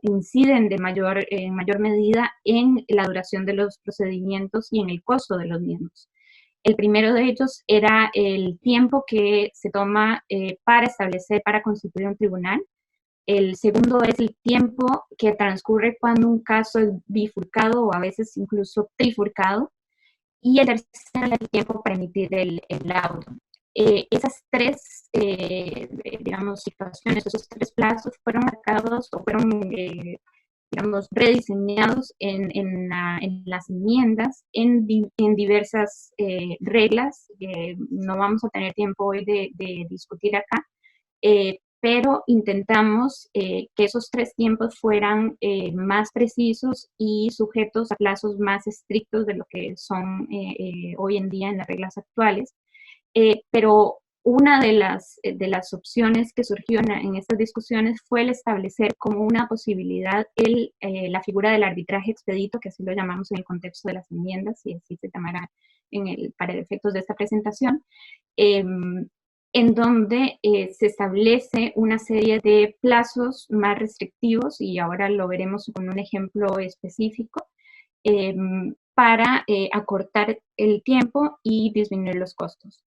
inciden en mayor medida en la duración de los procedimientos y en el costo de los mismos. El primero de ellos era el tiempo que se toma para constituir un tribunal. El segundo es el tiempo que transcurre cuando un caso es bifurcado o a veces incluso trifurcado. Y el tercero es el tiempo para emitir el laudo. esas tres, digamos, situaciones, esos tres plazos fueron marcados o fueron, digamos, rediseñados en las enmiendas, en diversas reglas. No vamos a tener tiempo hoy de discutir acá, pero intentamos que esos tres tiempos fueran más precisos y sujetos a plazos más estrictos de lo que son hoy en día en las reglas actuales. Pero una de las opciones que surgió en estas discusiones fue el establecer como una posibilidad la figura del arbitraje expedito, que así lo llamamos en el contexto de las enmiendas, y así se llamará para efectos de esta presentación, en donde se establece una serie de plazos más restrictivos, y ahora lo veremos con un ejemplo específico, para acortar el tiempo y disminuir los costos.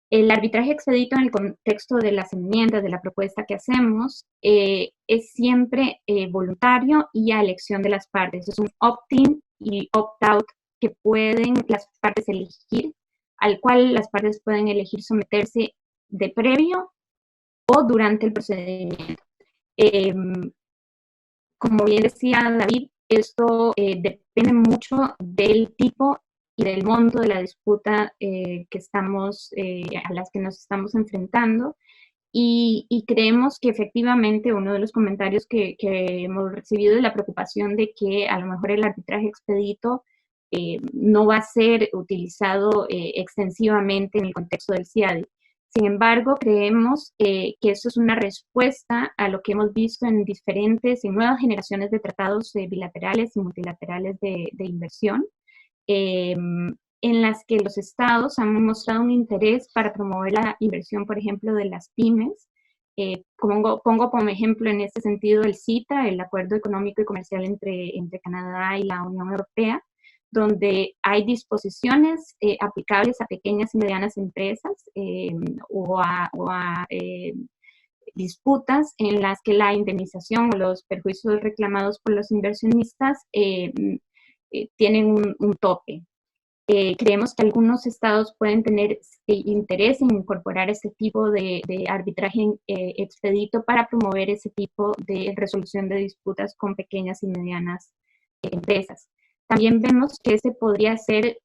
El arbitraje expedito en el contexto de las enmiendas, de la propuesta que hacemos, es siempre voluntario y a elección de las partes. Es un opt-in y opt-out que pueden las partes elegir, al cual las partes pueden elegir someterse de previo o durante el procedimiento. Como bien decía David, esto depende mucho del tipo y del monto de la disputa a las que nos estamos enfrentando, y creemos que efectivamente uno de los comentarios que hemos recibido es la preocupación de que a lo mejor el arbitraje expedito no va a ser utilizado extensivamente en el contexto del CIADI. Sin embargo, creemos que esto es una respuesta a lo que hemos visto en nuevas generaciones de tratados bilaterales y multilaterales de inversión, en las que los estados han mostrado un interés para promover la inversión, por ejemplo, de las pymes. Pongo como ejemplo en este sentido el CITA, el Acuerdo Económico y Comercial entre Canadá y la Unión Europea, donde hay disposiciones aplicables a pequeñas y medianas empresas o a disputas en las que la indemnización o los perjuicios reclamados por los inversionistas tienen un tope. Creemos que algunos estados pueden tener interés en incorporar este tipo de arbitraje expedito para promover ese tipo de resolución de disputas con pequeñas y medianas empresas. También vemos que ese podría ser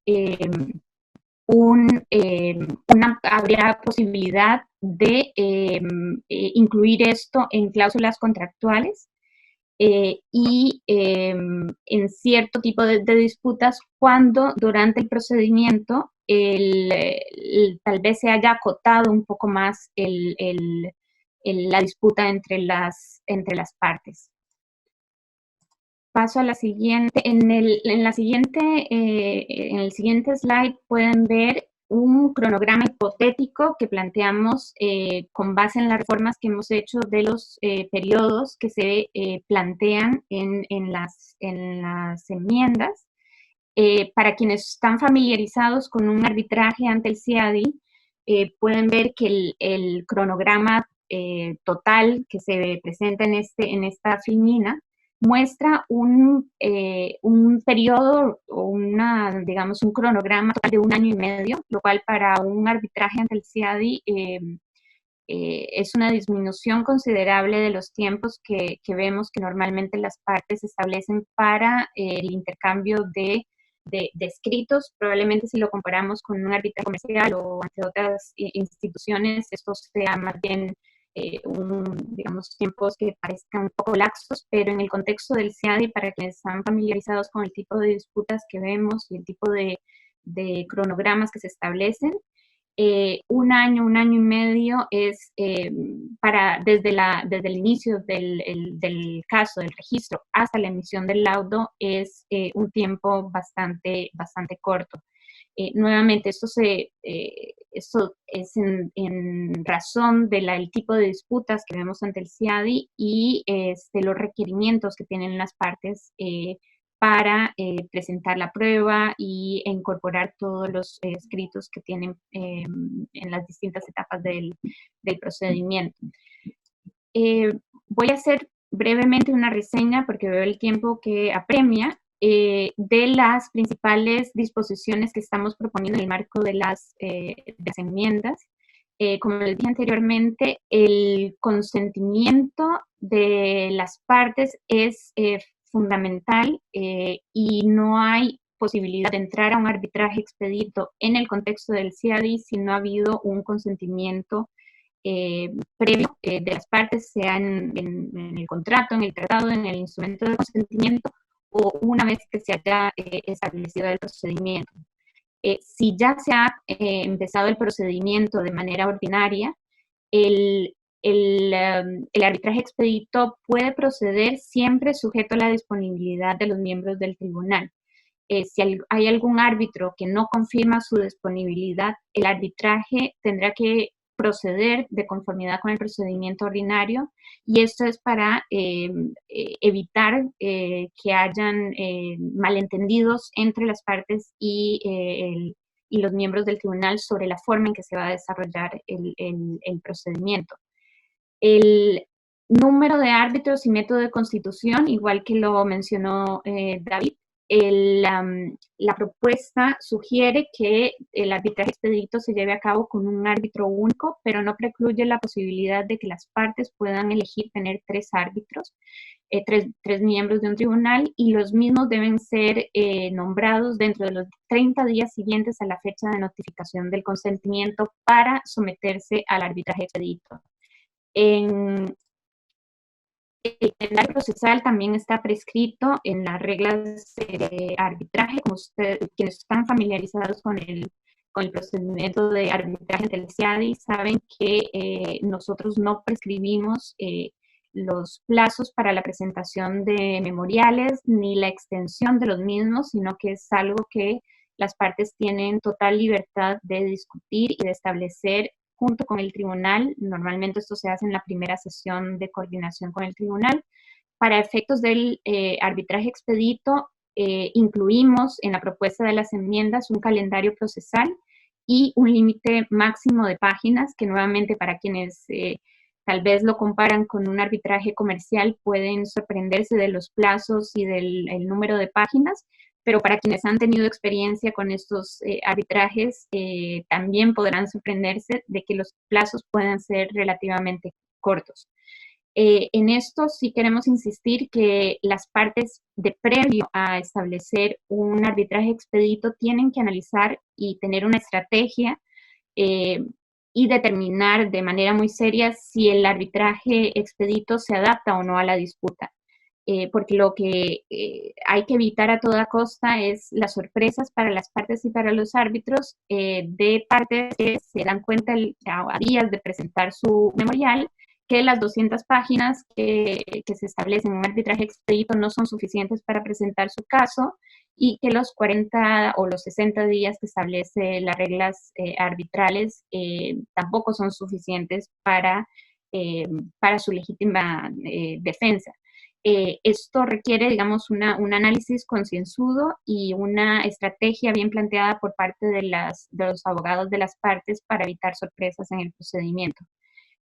habría posibilidad de incluir esto en cláusulas contractuales y en cierto tipo de disputas cuando durante el procedimiento tal vez se haya acotado un poco más la disputa entre las partes. Paso a la siguiente. En el siguiente slide pueden ver un cronograma hipotético que planteamos con base en las reformas que hemos hecho de los periodos que se plantean en las enmiendas. Para quienes están familiarizados con un arbitraje ante el CIADI, pueden ver que el cronograma total que se presenta en esta filmina muestra un periodo o digamos, un cronograma total de 1 año y medio, lo cual para un arbitraje ante el CIADI es una disminución considerable de los tiempos que vemos que normalmente las partes establecen para el intercambio de escritos. Probablemente si lo comparamos con un arbitraje comercial o ante otras instituciones, esto sea más bien digamos, tiempos que parezcan un poco laxos, pero en el contexto del CIADI, para quienes están familiarizados con el tipo de disputas que vemos y el tipo de cronogramas que se establecen, 1 año, 1 año y medio es desde el inicio del caso, del registro, hasta la emisión del laudo, es un tiempo bastante corto. Nuevamente, esto es en razón del tipo de disputas que vemos ante el CIADI y los requerimientos que tienen las partes para presentar la prueba e incorporar todos los escritos que tienen en las distintas etapas del procedimiento. Voy a hacer brevemente una reseña, porque veo el tiempo que apremia, de las principales disposiciones que estamos proponiendo en el marco de las enmiendas. Como les dije anteriormente, el consentimiento de las partes es fundamental y no hay posibilidad de entrar a un arbitraje expedito en el contexto del CIADI si no ha habido un consentimiento previo de las partes, sea en el contrato, en el tratado, en el instrumento de consentimiento o una vez que se haya establecido el procedimiento. Si ya se ha empezado el procedimiento de manera ordinaria, el arbitraje expedito puede proceder siempre sujeto a la disponibilidad de los miembros del tribunal. Si hay algún árbitro que no confirma su disponibilidad, el arbitraje tendrá que proceder de conformidad con el procedimiento ordinario, y esto es para evitar que hayan malentendidos entre las partes y los miembros del tribunal sobre la forma en que se va a desarrollar el procedimiento. El número de árbitros y método de constitución, igual que lo mencionó David, la propuesta sugiere que el arbitraje expedito se lleve a cabo con un árbitro único, pero no precluye la posibilidad de que las partes puedan elegir tener 3 árbitros, tres miembros de un tribunal, y los mismos deben ser nombrados dentro de los 30 días siguientes a la fecha de notificación del consentimiento para someterse al arbitraje expedito. El calendario procesal también está prescrito en las reglas de arbitraje. Como quienes están familiarizados con el procedimiento de arbitraje ante el CIADI saben que nosotros no prescribimos los plazos para la presentación de memoriales ni la extensión de los mismos, sino que es algo que las partes tienen total libertad de discutir y de establecer junto con el tribunal. Normalmente esto se hace en la primera sesión de coordinación con el tribunal. Para efectos del arbitraje expedito, incluimos en la propuesta de las enmiendas un calendario procesal y un límite máximo de páginas, que nuevamente para quienes tal vez lo comparan con un arbitraje comercial pueden sorprenderse de los plazos y del número de páginas, pero para quienes han tenido experiencia con estos arbitrajes, también podrán sorprenderse de que los plazos puedan ser relativamente cortos. En esto sí queremos insistir que las partes de previo a establecer un arbitraje expedito tienen que analizar y tener una estrategia y determinar de manera muy seria si el arbitraje expedito se adapta o no a la disputa. Porque lo que hay que evitar a toda costa es las sorpresas para las partes y para los árbitros de partes que se dan cuenta a días de presentar su memorial que las 200 páginas que se establecen en un arbitraje expedito no son suficientes para presentar su caso, y que los 40 o los 60 días que establece las reglas arbitrales tampoco son suficientes para su legítima defensa. Esto requiere, digamos, un análisis concienzudo y una estrategia bien planteada por parte de los abogados de las partes para evitar sorpresas en el procedimiento.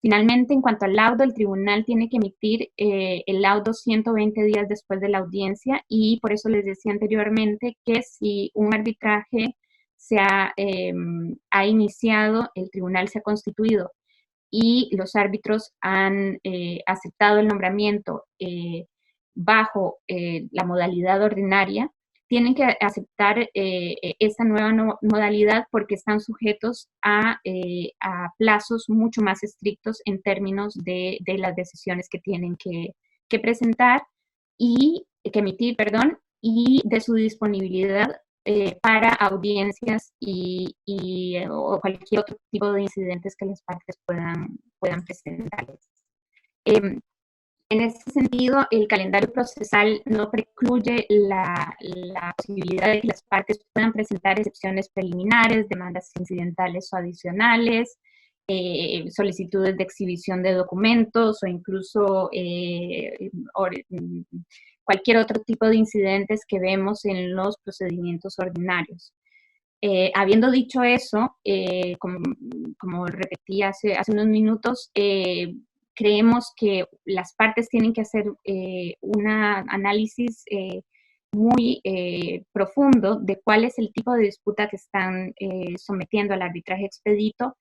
Finalmente, en cuanto al laudo, el tribunal tiene que emitir el laudo 120 días después de la audiencia, y por eso les decía anteriormente que si un arbitraje se ha iniciado, el tribunal se ha constituido y los árbitros han aceptado el nombramiento bajo la modalidad ordinaria, tienen que aceptar esta nueva modalidad porque están sujetos a plazos mucho más estrictos en términos de las decisiones que tienen que presentar y que emitir, perdón, y de su disponibilidad para audiencias o cualquier otro tipo de incidentes que las partes puedan presentarles. En ese sentido, el calendario procesal no precluye la posibilidad de que las partes puedan presentar excepciones preliminares, demandas incidentales o adicionales, solicitudes de exhibición de documentos o incluso cualquier otro tipo de incidentes que vemos en los procedimientos ordinarios. Habiendo dicho eso, como repetí hace unos minutos, creemos que las partes tienen que hacer un análisis muy profundo de cuál es el tipo de disputa que están sometiendo al arbitraje expedito,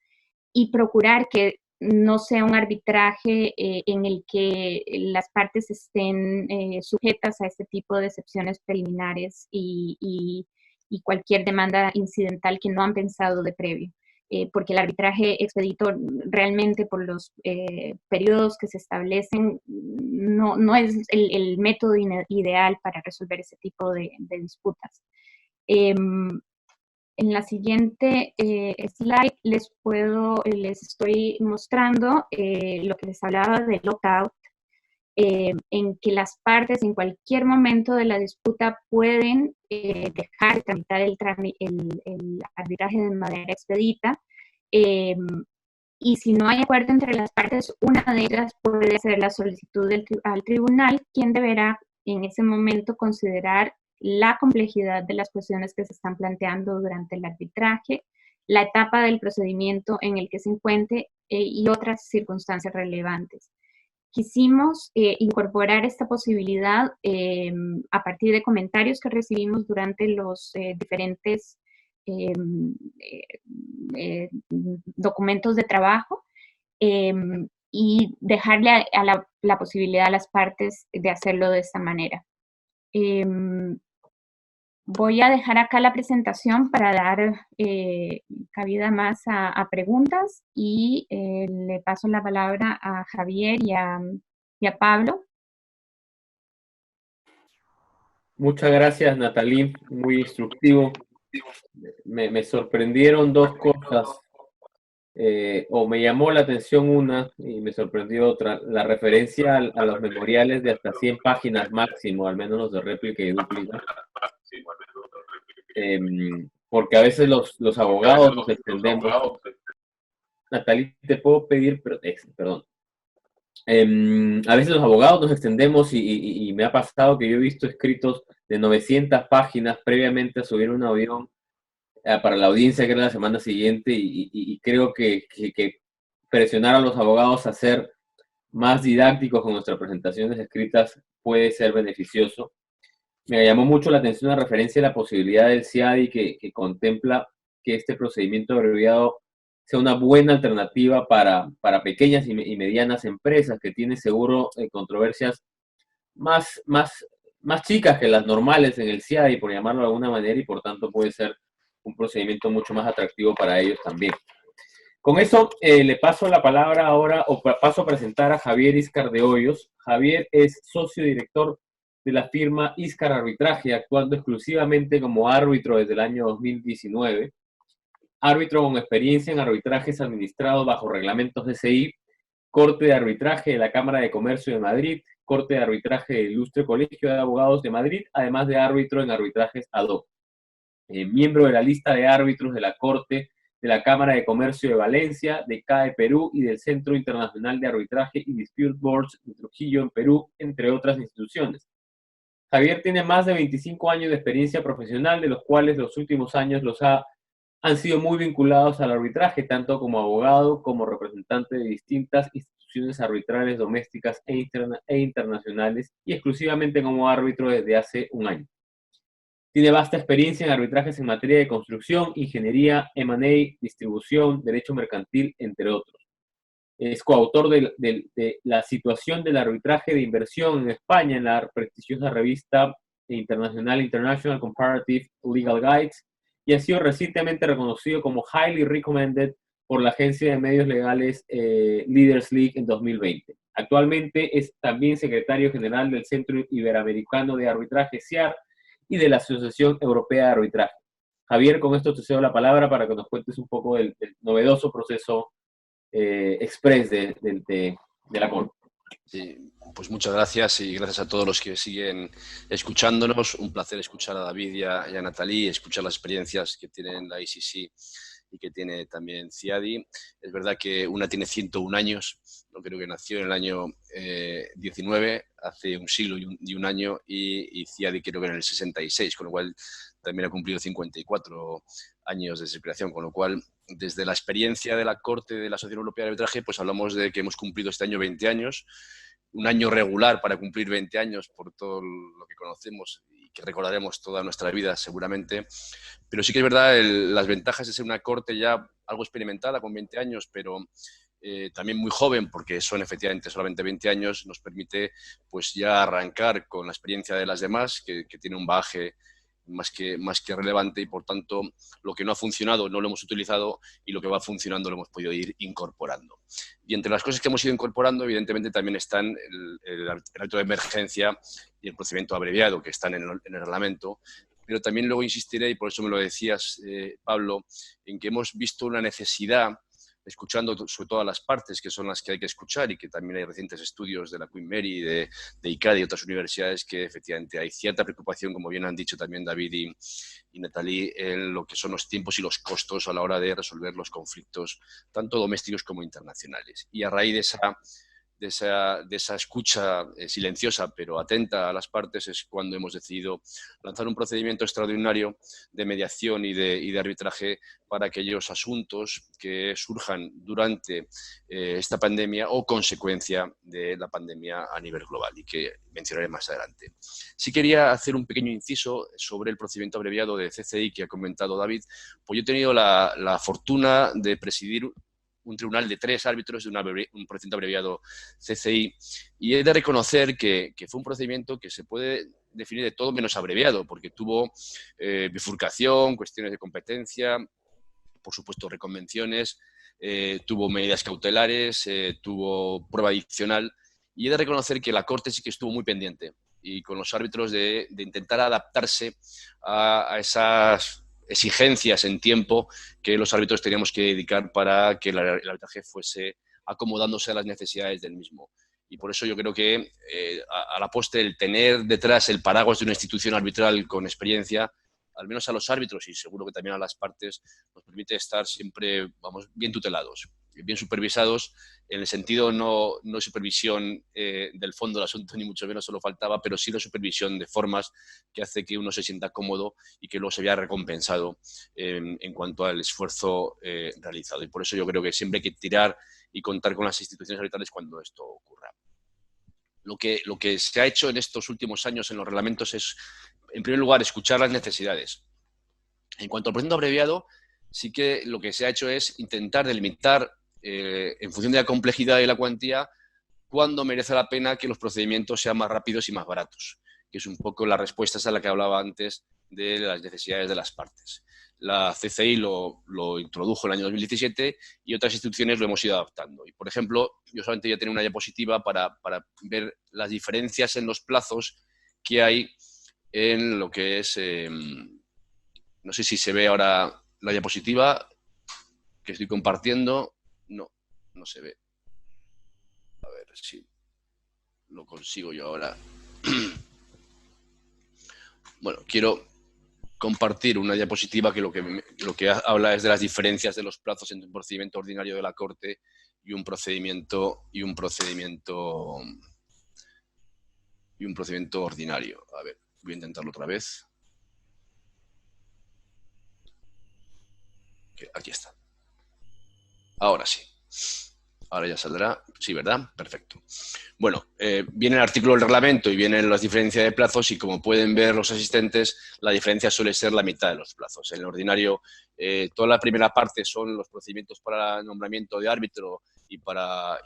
y procurar que no sea un arbitraje en el que las partes estén sujetas a este tipo de excepciones preliminares y cualquier demanda incidental que no han pensado de previo. Porque el arbitraje expedito realmente por los periodos que se establecen no es el método ideal para resolver ese tipo de disputas. En la siguiente slide les estoy mostrando lo que les hablaba de lockout, en que las partes en cualquier momento de la disputa pueden dejar de tramitar el arbitraje de manera expedita, y si no hay acuerdo entre las partes, una de ellas puede hacer la solicitud al tribunal, quien deberá en ese momento considerar la complejidad de las cuestiones que se están planteando durante el arbitraje, la etapa del procedimiento en el que se encuentre y otras circunstancias relevantes. Quisimos incorporar esta posibilidad a partir de comentarios que recibimos durante los diferentes documentos de trabajo y dejarle la posibilidad a las partes de hacerlo de esta manera. Voy a dejar acá la presentación para dar cabida más a preguntas y le paso la palabra a Javier y a Pablo. Muchas gracias, Natalie, muy instructivo. Me sorprendieron dos cosas, o me llamó la atención una y me sorprendió otra, la referencia a los memoriales de hasta 100 páginas máximo, al menos los de réplica y dúplica. Porque a veces los abogados nos extendemos. Natalie, te puedo pedir, perdón. A veces los abogados nos extendemos y me ha pasado que yo he visto escritos de 900 páginas previamente a subir un avión para la audiencia que era la semana siguiente y creo que presionar a los abogados a ser más didácticos con nuestras presentaciones escritas puede ser beneficioso. Me llamó mucho la atención la referencia a la posibilidad del CIADI que contempla que este procedimiento abreviado sea una buena alternativa para pequeñas y medianas empresas que tienen seguro controversias más chicas que las normales en el CIADI, por llamarlo de alguna manera, y por tanto puede ser un procedimiento mucho más atractivo para ellos también. Con eso le paso la palabra ahora, o paso a presentar a Javier Íscar de Hoyos. Javier es socio director de la firma Íscar Arbitraje, actuando exclusivamente como árbitro desde el año 2019. Árbitro con experiencia en arbitrajes administrados bajo reglamentos DCI, Corte de Arbitraje de la Cámara de Comercio de Madrid, Corte de Arbitraje del Ilustre Colegio de Abogados de Madrid, además de árbitro en arbitrajes ad hoc. Miembro de la lista de árbitros de la Corte de la Cámara de Comercio de Valencia, de CAE Perú y del Centro Internacional de Arbitraje y Dispute Boards de Trujillo en Perú, entre otras instituciones. Javier tiene más de 25 años de experiencia profesional, de los cuales los últimos años han sido muy vinculados al arbitraje, tanto como abogado como representante de distintas instituciones arbitrales domésticas e internacionales, y exclusivamente como árbitro desde hace un año. Tiene vasta experiencia en arbitrajes en materia de construcción, ingeniería, M&A, distribución, derecho mercantil, entre otros. Es coautor de La situación del arbitraje de inversión en España en la prestigiosa revista internacional International Comparative Legal Guides y ha sido recientemente reconocido como Highly Recommended por la agencia de medios legales Leaders League en 2020. Actualmente es también secretario general del Centro Iberoamericano de Arbitraje, CIAR, y de la Asociación Europea de Arbitraje. Javier, con esto te cedo la palabra para que nos cuentes un poco del novedoso proceso express de la Corte. Sí, pues muchas gracias y gracias a todos los que siguen escuchándonos. Un placer escuchar a David y a Natalie, escuchar las experiencias que tienen la ICC y que tiene también CIADI. Es verdad que una tiene 101 años, no creo que nació en el año 19, hace un siglo y un año, y CIADI creo que en el 66, con lo cual también ha cumplido 54 años de su creación, con lo cual desde la experiencia de la Corte de la Asociación Europea de Arbitraje, pues hablamos de que hemos cumplido este año 20 años, un año regular para cumplir 20 años por todo lo que conocemos y que recordaremos toda nuestra vida seguramente, pero sí que es verdad las ventajas de ser una Corte ya algo experimentada, con 20 años, pero también muy joven, porque son efectivamente solamente 20 años, nos permite pues ya arrancar con la experiencia de las demás, que tiene un bagaje más que relevante, y por tanto lo que no ha funcionado no lo hemos utilizado y lo que va funcionando lo hemos podido ir incorporando. Y entre las cosas que hemos ido incorporando, evidentemente también están el árbitro de emergencia y el procedimiento abreviado, que están en el reglamento, pero también luego insistiré, y por eso me lo decías, Pablo, en que hemos visto una necesidad, escuchando sobre todo a las partes, que son las que hay que escuchar, y que también hay recientes estudios de la Queen Mary, de ICADE y otras universidades, que efectivamente hay cierta preocupación, como bien han dicho también David y Natalie, en lo que son los tiempos y los costos a la hora de resolver los conflictos, tanto domésticos como internacionales. Y a raíz de esa escucha silenciosa pero atenta a las partes es cuando hemos decidido lanzar un procedimiento extraordinario de mediación y de arbitraje para aquellos asuntos que surjan durante esta pandemia o consecuencia de la pandemia a nivel global, y que mencionaré más adelante. Sí quería hacer un pequeño inciso sobre el procedimiento abreviado de CCI que ha comentado David. Pues yo he tenido la fortuna de presidir un tribunal de 3 árbitros de un procedimiento abreviado CCI, y he de reconocer que fue un procedimiento que se puede definir de todo menos abreviado, porque tuvo bifurcación, cuestiones de competencia, por supuesto reconvenciones, tuvo medidas cautelares, tuvo prueba adicional, y he de reconocer que la Corte sí que estuvo muy pendiente, y con los árbitros de intentar adaptarse a esas exigencias en tiempo que los árbitros teníamos que dedicar para que el arbitraje fuese acomodándose a las necesidades del mismo. Y por eso yo creo que a la postre el tener detrás el paraguas de una institución arbitral con experiencia, al menos a los árbitros y seguro que también a las partes, nos permite estar siempre, vamos, bien tutelados, bien supervisados, en el sentido no supervisión del fondo del asunto, ni mucho menos, solo faltaba, pero sí la supervisión de formas que hace que uno se sienta cómodo y que luego se vea recompensado en cuanto al esfuerzo realizado. Y por eso yo creo que siempre hay que tirar y contar con las instituciones arbitrales cuando esto ocurra. Lo que se ha hecho en estos últimos años en los reglamentos es, en primer lugar, escuchar las necesidades. En cuanto al procedimiento abreviado, sí que lo que se ha hecho es intentar delimitar, en función de la complejidad y la cuantía, cuándo merece la pena que los procedimientos sean más rápidos y más baratos, que es un poco la respuesta a la que hablaba antes de las necesidades de las partes. La CCI lo introdujo en el año 2017 y otras instituciones lo hemos ido adaptando. Y, por ejemplo, yo solamente voy a tener una diapositiva para ver las diferencias en los plazos que hay en lo que es... no sé si se ve ahora la diapositiva que estoy compartiendo. No se ve. A ver si lo consigo yo ahora. Bueno, quiero compartir una diapositiva que lo que habla es de las diferencias de los plazos entre un procedimiento ordinario de la Corte y un procedimiento ordinario. A ver, voy a intentarlo otra vez. Aquí está. Ahora sí. Ahora ya saldrá. Sí, ¿verdad? Perfecto. Bueno, viene el artículo del reglamento y vienen las diferencias de plazos, y como pueden ver los asistentes, la diferencia suele ser la mitad de los plazos. En el ordinario, toda la primera parte son los procedimientos para el nombramiento de árbitro y para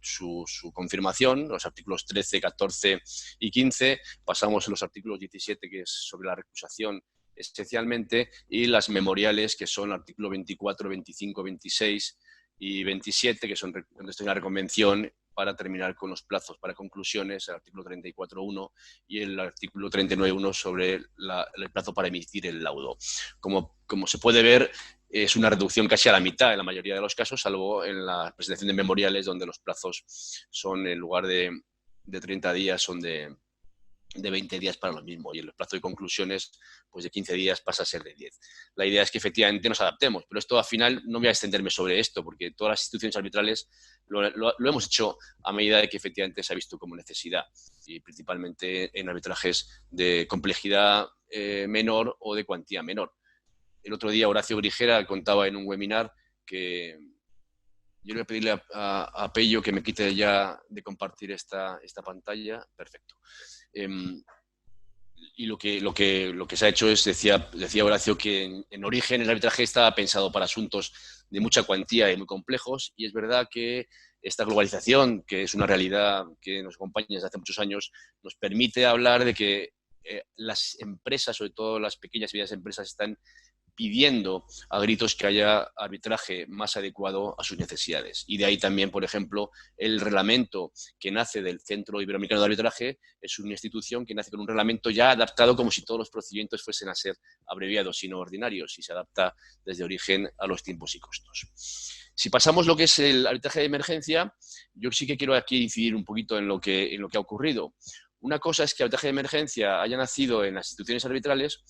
su confirmación, los artículos 13, 14 y 15. Pasamos a los artículos 17, que es sobre la recusación esencialmente, y las memoriales, que son el artículo 24, 25, 26 y 27, que son donde está la reconvención, para terminar con los plazos para conclusiones, el artículo 34.1 y el artículo 39.1 sobre el plazo para emitir el laudo. Como se puede ver, es una reducción casi a la mitad en la mayoría de los casos, salvo en la presentación de memoriales, donde los plazos son, en lugar de 30 días, son de 20 días para lo mismo, y el plazo de conclusiones, pues de 15 días pasa a ser de 10. La idea es que efectivamente nos adaptemos, pero esto al final no voy a extenderme sobre esto, porque todas las instituciones arbitrales lo hemos hecho a medida de que efectivamente se ha visto como necesidad, y principalmente en arbitrajes de complejidad menor o de cuantía menor. El otro día Horacio Grigera contaba en un webinar que yo le voy a pedirle a Pello que me quite ya de compartir esta pantalla. Perfecto. Y lo que se ha hecho es, decía Horacio, que en origen el arbitraje estaba pensado para asuntos de mucha cuantía y muy complejos, y es verdad que esta globalización, que es una realidad que nos acompaña desde hace muchos años, nos permite hablar de que las empresas, sobre todo las pequeñas y medianas empresas, están pidiendo a gritos que haya arbitraje más adecuado a sus necesidades. Y de ahí también, por ejemplo, el reglamento que nace del Centro Iberoamericano de Arbitraje es una institución que nace con un reglamento ya adaptado como si todos los procedimientos fuesen a ser abreviados y no ordinarios, y se adapta desde origen a los tiempos y costos. Si pasamos lo que es el arbitraje de emergencia, yo sí que quiero aquí incidir un poquito en lo que ha ocurrido. Una cosa es que el arbitraje de emergencia haya nacido en las instituciones arbitrales,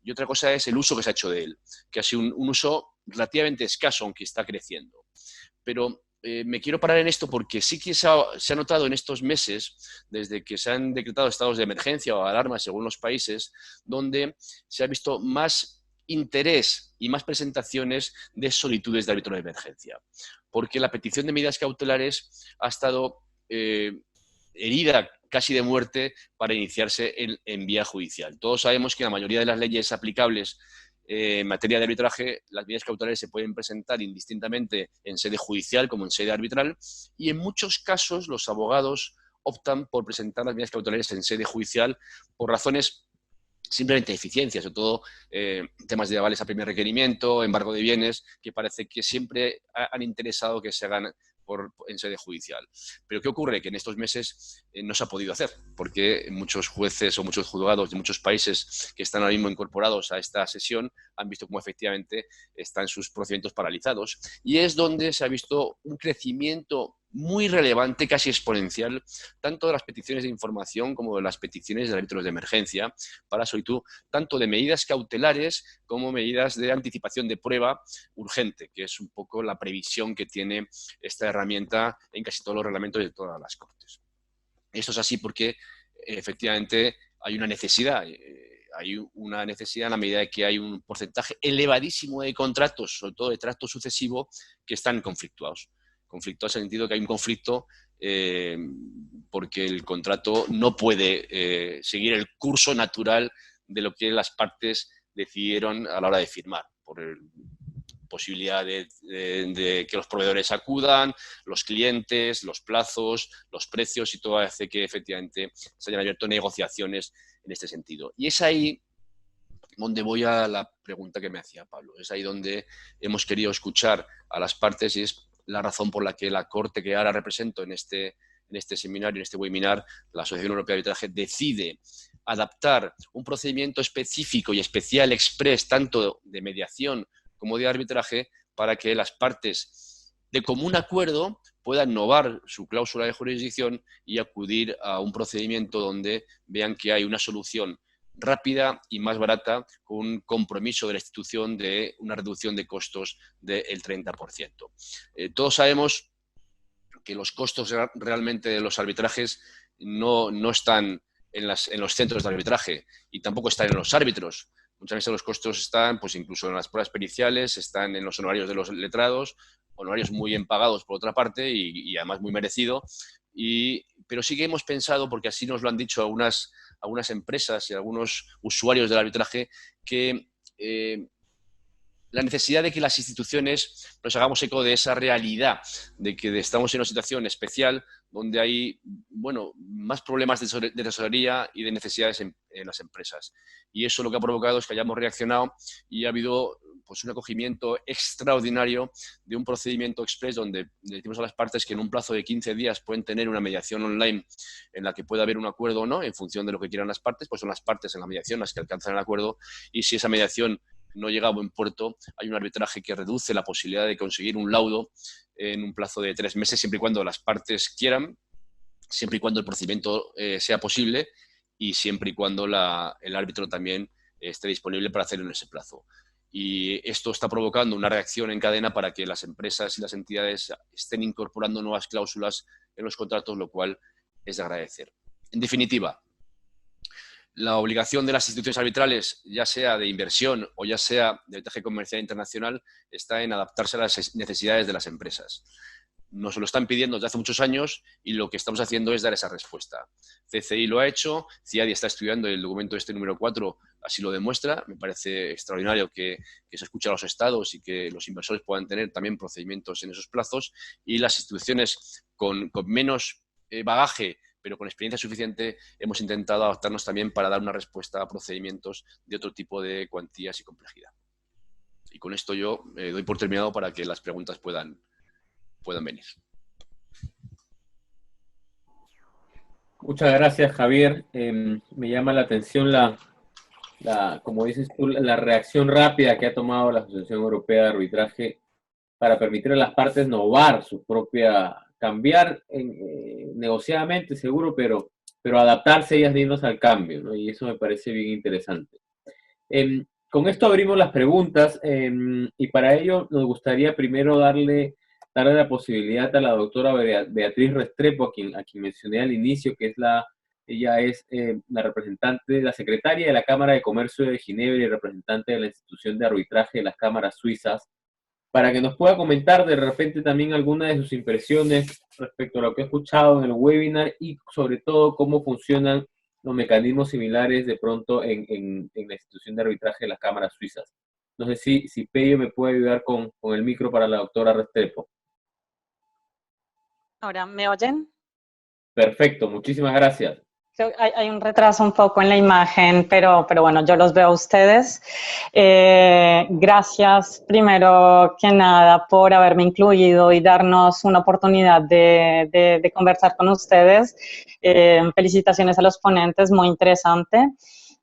y otra cosa es el uso que se ha hecho de él, que ha sido un uso relativamente escaso, aunque está creciendo. Pero me quiero parar en esto porque sí que se ha notado en estos meses, desde que se han decretado estados de emergencia o alarmas según los países, donde se ha visto más interés y más presentaciones de solicitudes de árbitro de emergencia. Porque la petición de medidas cautelares ha estado herida casi de muerte para iniciarse en vía judicial. Todos sabemos que la mayoría de las leyes aplicables en materia de arbitraje, las medidas cautelares se pueden presentar indistintamente en sede judicial como en sede arbitral, y en muchos casos los abogados optan por presentar las medidas cautelares en sede judicial por razones simplemente de eficiencia, sobre todo temas de avales a primer requerimiento, embargo de bienes, que parece que siempre han interesado que se hagan en sede judicial. Pero ¿qué ocurre? Que en estos meses no se ha podido hacer, porque muchos jueces o muchos juzgados de muchos países que están ahora mismo incorporados a esta sesión han visto cómo efectivamente están sus procedimientos paralizados, y es donde se ha visto un crecimiento muy relevante, casi exponencial, tanto de las peticiones de información como de las peticiones de árbitros de emergencia para solicitud tanto de medidas cautelares como medidas de anticipación de prueba urgente, que es un poco la previsión que tiene esta herramienta en casi todos los reglamentos de todas las Cortes. Esto es así porque efectivamente hay una necesidad. Hay una necesidad en la medida de que hay un porcentaje elevadísimo de contratos, sobre todo de trato sucesivo, que están conflictuados. Conflictuados en el sentido que hay un conflicto porque el contrato no puede seguir el curso natural de lo que las partes decidieron a la hora de firmar, por posibilidad de que los proveedores acudan, los clientes, los plazos, los precios, y todo hace que efectivamente se hayan abierto negociaciones en este sentido. Y es ahí donde voy a la pregunta que me hacía Pablo. Es ahí donde hemos querido escuchar a las partes, y es la razón por la que la Corte que ahora represento en este seminario, en este webinar, la Asociación Europea de Arbitraje, decide adaptar un procedimiento específico y especial express, tanto de mediación como de arbitraje, para que las partes de común acuerdo puedan innovar su cláusula de jurisdicción y acudir a un procedimiento donde vean que hay una solución rápida y más barata, con un compromiso de la institución de una reducción de costos del 30%. Todos sabemos que los costos realmente de los arbitrajes no están en los centros de arbitraje, y tampoco están en los árbitros. Muchas veces los costos están pues incluso en las pruebas periciales, están en los honorarios de los letrados, honorarios muy bien pagados por otra parte y además muy merecido. Pero sí que hemos pensado, porque así nos lo han dicho algunas empresas y algunos usuarios del arbitraje, que la necesidad de que las instituciones nos hagamos eco de esa realidad, de que estamos en una situación especial donde hay más problemas de tesorería y de necesidades en las empresas. Y eso lo que ha provocado es que hayamos reaccionado y ha habido pues un acogimiento extraordinario de un procedimiento express donde le decimos a las partes que en un plazo de 15 días pueden tener una mediación online en la que pueda haber un acuerdo o no, en función de lo que quieran las partes. Pues son las partes en la mediación las que alcanzan el acuerdo, y si esa mediación no llega a buen puerto, hay un arbitraje que reduce la posibilidad de conseguir un laudo en un plazo de 3 meses, siempre y cuando las partes quieran, siempre y cuando el procedimiento sea posible, y siempre y cuando el árbitro también esté disponible para hacerlo en ese plazo. Y esto está provocando una reacción en cadena para que las empresas y las entidades estén incorporando nuevas cláusulas en los contratos, lo cual es de agradecer. En definitiva, la obligación de las instituciones arbitrales, ya sea de inversión o ya sea de arbitraje comercial internacional, está en adaptarse a las necesidades de las empresas. Nos lo están pidiendo desde hace muchos años y lo que estamos haciendo es dar esa respuesta. CCI lo ha hecho, CIADI está estudiando el documento número 4 así lo demuestra. Me parece extraordinario que se escuche a los estados y que los inversores puedan tener también procedimientos en esos plazos, y las instituciones con menos bagaje, pero con experiencia suficiente, hemos intentado adaptarnos también para dar una respuesta a procedimientos de otro tipo de cuantías y complejidad. Y con esto yo doy por terminado para que las preguntas puedan venir. Muchas gracias, Javier. Me llama la atención como dices tú, la reacción rápida que ha tomado la Asociación Europea de Arbitraje para permitir a las partes novar su propia, cambiar negociadamente, seguro, pero adaptarse ellas mismas al cambio, ¿no? Y eso me parece bien interesante. Con esto abrimos las preguntas, y para ello nos gustaría primero darle la posibilidad a la doctora Beatriz Restrepo, a quien mencioné al inicio, que ella es la representante, la secretaria de la Cámara de Comercio de Ginebra y representante de la institución de arbitraje de las cámaras suizas, para que nos pueda comentar de repente también alguna de sus impresiones respecto a lo que he escuchado en el webinar y sobre todo cómo funcionan los mecanismos similares de pronto en la institución de arbitraje de las cámaras suizas. No sé si Pello me puede ayudar con el micro para la doctora Restrepo. Ahora, ¿me oyen? Perfecto, muchísimas gracias. Hay un retraso un poco en la imagen, pero bueno, yo los veo a ustedes. Gracias, primero que nada, por haberme incluido y darnos una oportunidad de conversar con ustedes. Felicitaciones a los ponentes, muy interesante.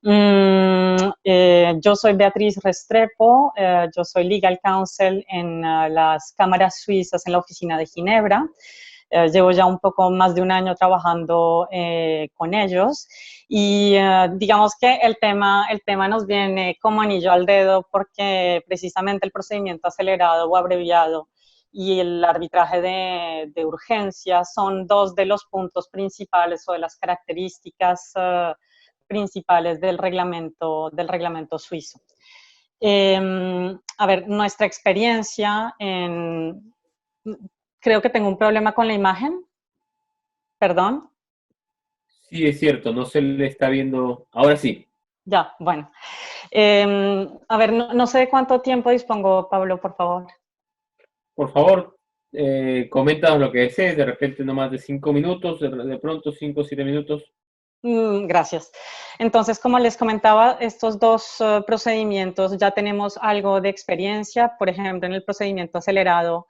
Yo soy Beatriz Restrepo, yo soy Legal Counsel en las cámaras suizas en la oficina de Ginebra. Llevo ya un poco más de un año trabajando con ellos y digamos que el tema nos viene como anillo al dedo porque precisamente el procedimiento acelerado o abreviado y el arbitraje de urgencia son dos de los puntos principales o de las características principales del reglamento suizo. A ver, nuestra experiencia creo que tengo un problema con la imagen. Perdón. Sí, es cierto, no se le está viendo. Ahora sí. Ya, bueno. A ver, no sé de cuánto tiempo dispongo, Pablo, por favor. Por favor, coméntanos lo que desees, de repente no más de 5 minutos, de pronto 5 o 7 minutos. Gracias. Entonces, como les comentaba, estos dos procedimientos ya tenemos algo de experiencia. Por ejemplo, en el procedimiento acelerado,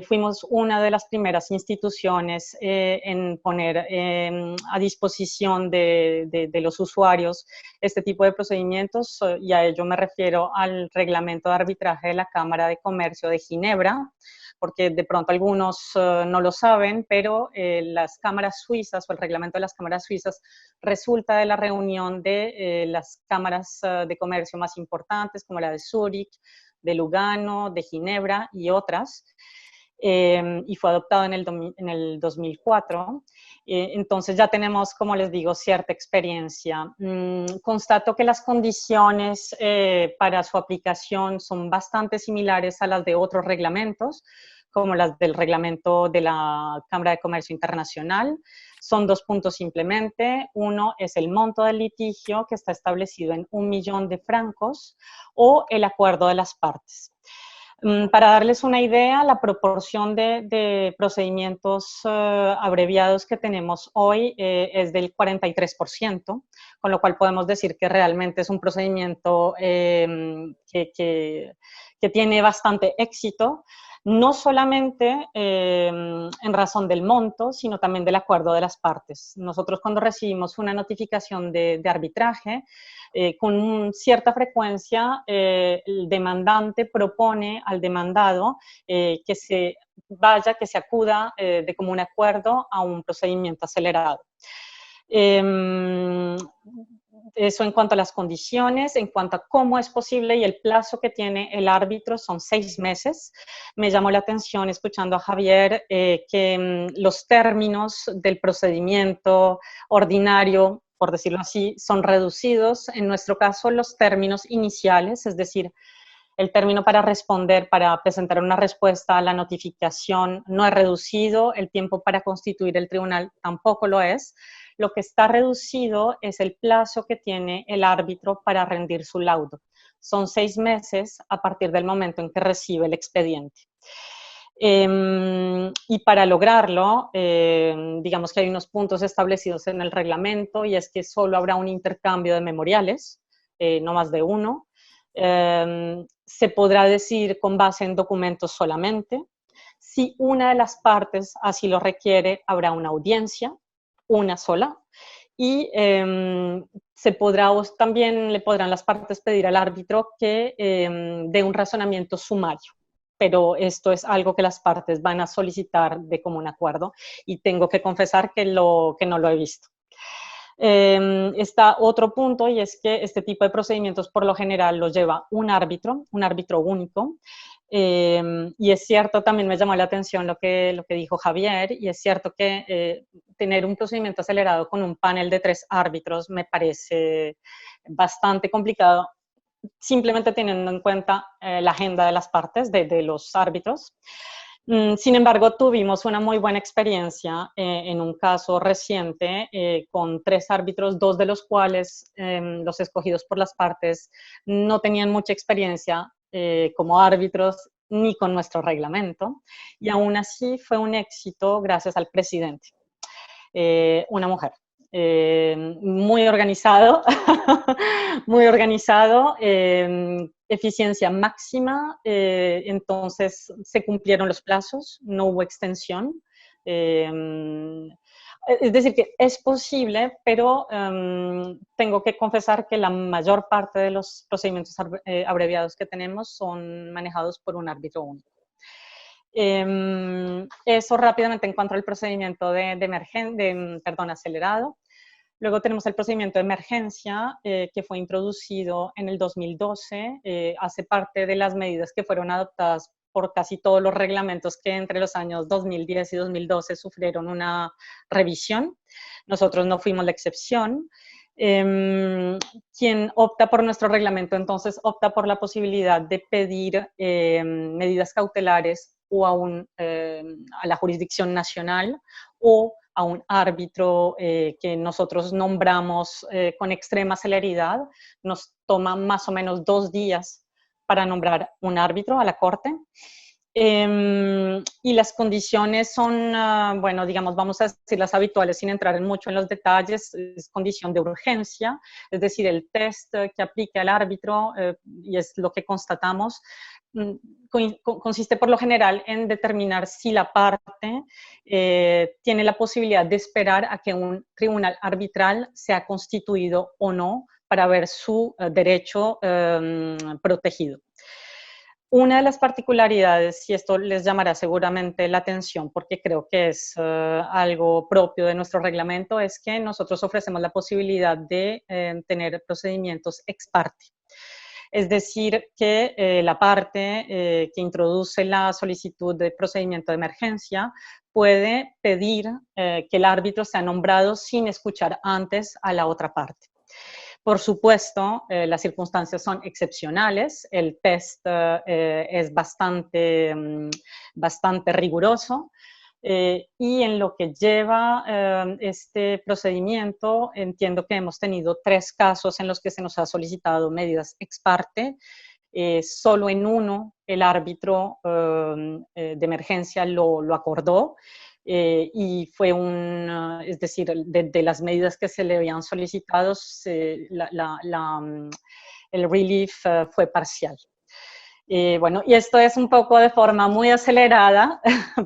fuimos una de las primeras instituciones en poner a disposición de los usuarios este tipo de procedimientos, y a ello me refiero al reglamento de arbitraje de la Cámara de Comercio de Ginebra, porque de pronto algunos no lo saben, pero las cámaras suizas o el reglamento de las cámaras suizas resulta de la reunión de las cámaras de comercio más importantes, como la de Zúrich, de Lugano, de Ginebra y otras. Y fue adoptado en el 2004. Entonces ya tenemos, como les digo, cierta experiencia. Constato que las condiciones para su aplicación son bastante similares a las de otros reglamentos, como las del reglamento de la Cámara de Comercio Internacional. Son dos puntos simplemente. Uno es el monto del litigio, que está establecido en 1 millón de francos, o el acuerdo de las partes. Para darles una idea, la proporción de procedimientos abreviados que tenemos hoy es del 43%, con lo cual podemos decir que realmente es un procedimiento que tiene bastante éxito, no solamente en razón del monto, sino también del acuerdo de las partes. Nosotros, cuando recibimos una notificación de arbitraje, con cierta frecuencia el demandante propone al demandado que se acuda de común acuerdo a un procedimiento acelerado. Eso en cuanto a las condiciones. En cuanto a cómo es posible y el plazo que tiene el árbitro, son 6 meses. Me llamó la atención, escuchando a Javier, que los términos del procedimiento ordinario, por decirlo así, son reducidos. En nuestro caso, los términos iniciales, es decir, el término para responder, para presentar una respuesta a la notificación, no es reducido. El tiempo para constituir el tribunal tampoco lo es. Lo que está reducido es el plazo que tiene el árbitro para rendir su laudo. Son 6 meses a partir del momento en que recibe el expediente. Y para lograrlo, digamos que hay unos puntos establecidos en el reglamento, y es que solo habrá un intercambio de memoriales, no más de uno. Se podrá decidir con base en documentos solamente. Si una de las partes así lo requiere, habrá una audiencia, una sola, y también le podrán las partes pedir al árbitro que dé un razonamiento sumario, pero esto es algo que las partes van a solicitar de común acuerdo, y tengo que confesar que no lo he visto. Está otro punto, y es que este tipo de procedimientos por lo general los lleva un árbitro único. Y es cierto, también me llamó la atención lo que dijo Javier, y es cierto que tener un procedimiento acelerado con un panel de 3 árbitros me parece bastante complicado, simplemente teniendo en cuenta la agenda de las partes, de los árbitros. Sin embargo, tuvimos una muy buena experiencia en un caso reciente con 3 árbitros, 2 de los cuales, los escogidos por las partes, no tenían mucha experiencia como árbitros ni con nuestro reglamento, y aún así fue un éxito gracias al presidente, una mujer. Muy organizado, muy organizado, eficiencia máxima, entonces se cumplieron los plazos, no hubo extensión. Es decir, que es posible, pero tengo que confesar que la mayor parte de los procedimientos abreviados que tenemos son manejados por un árbitro único. Eso rápidamente en cuanto al procedimiento acelerado. Luego tenemos el procedimiento de emergencia, que fue introducido en el 2012, hace parte de las medidas que fueron adoptadas por casi todos los reglamentos que entre los años 2010 y 2012 sufrieron una revisión. Nosotros no fuimos la excepción. Quien opta por nuestro reglamento, entonces, opta por la posibilidad de pedir medidas cautelares o a la jurisdicción nacional, o a un árbitro que nosotros nombramos con extrema celeridad. Nos toma más o menos 2 días para nombrar un árbitro a la corte. Y las condiciones son, bueno, digamos, vamos a decir las habituales sin entrar mucho en los detalles. Es condición de urgencia, es decir, el test que aplica el árbitro, y es lo que constatamos, consiste por lo general en determinar si la parte tiene la posibilidad de esperar a que un tribunal arbitral sea constituido o no para ver su derecho protegido. Una de las particularidades, y esto les llamará seguramente la atención porque creo que es algo propio de nuestro reglamento, es que nosotros ofrecemos la posibilidad de tener procedimientos ex parte. Es decir, que la parte que introduce la solicitud de procedimiento de emergencia puede pedir que el árbitro sea nombrado sin escuchar antes a la otra parte. Por supuesto, las circunstancias son excepcionales, el test es bastante riguroso, y en lo que lleva este procedimiento, entiendo que hemos tenido 3 casos en los que se nos ha solicitado medidas ex parte. Solo en uno el árbitro de emergencia lo acordó. Y fue es decir, de las medidas que se le habían solicitado, el relief fue parcial. Bueno, y esto es un poco de forma muy acelerada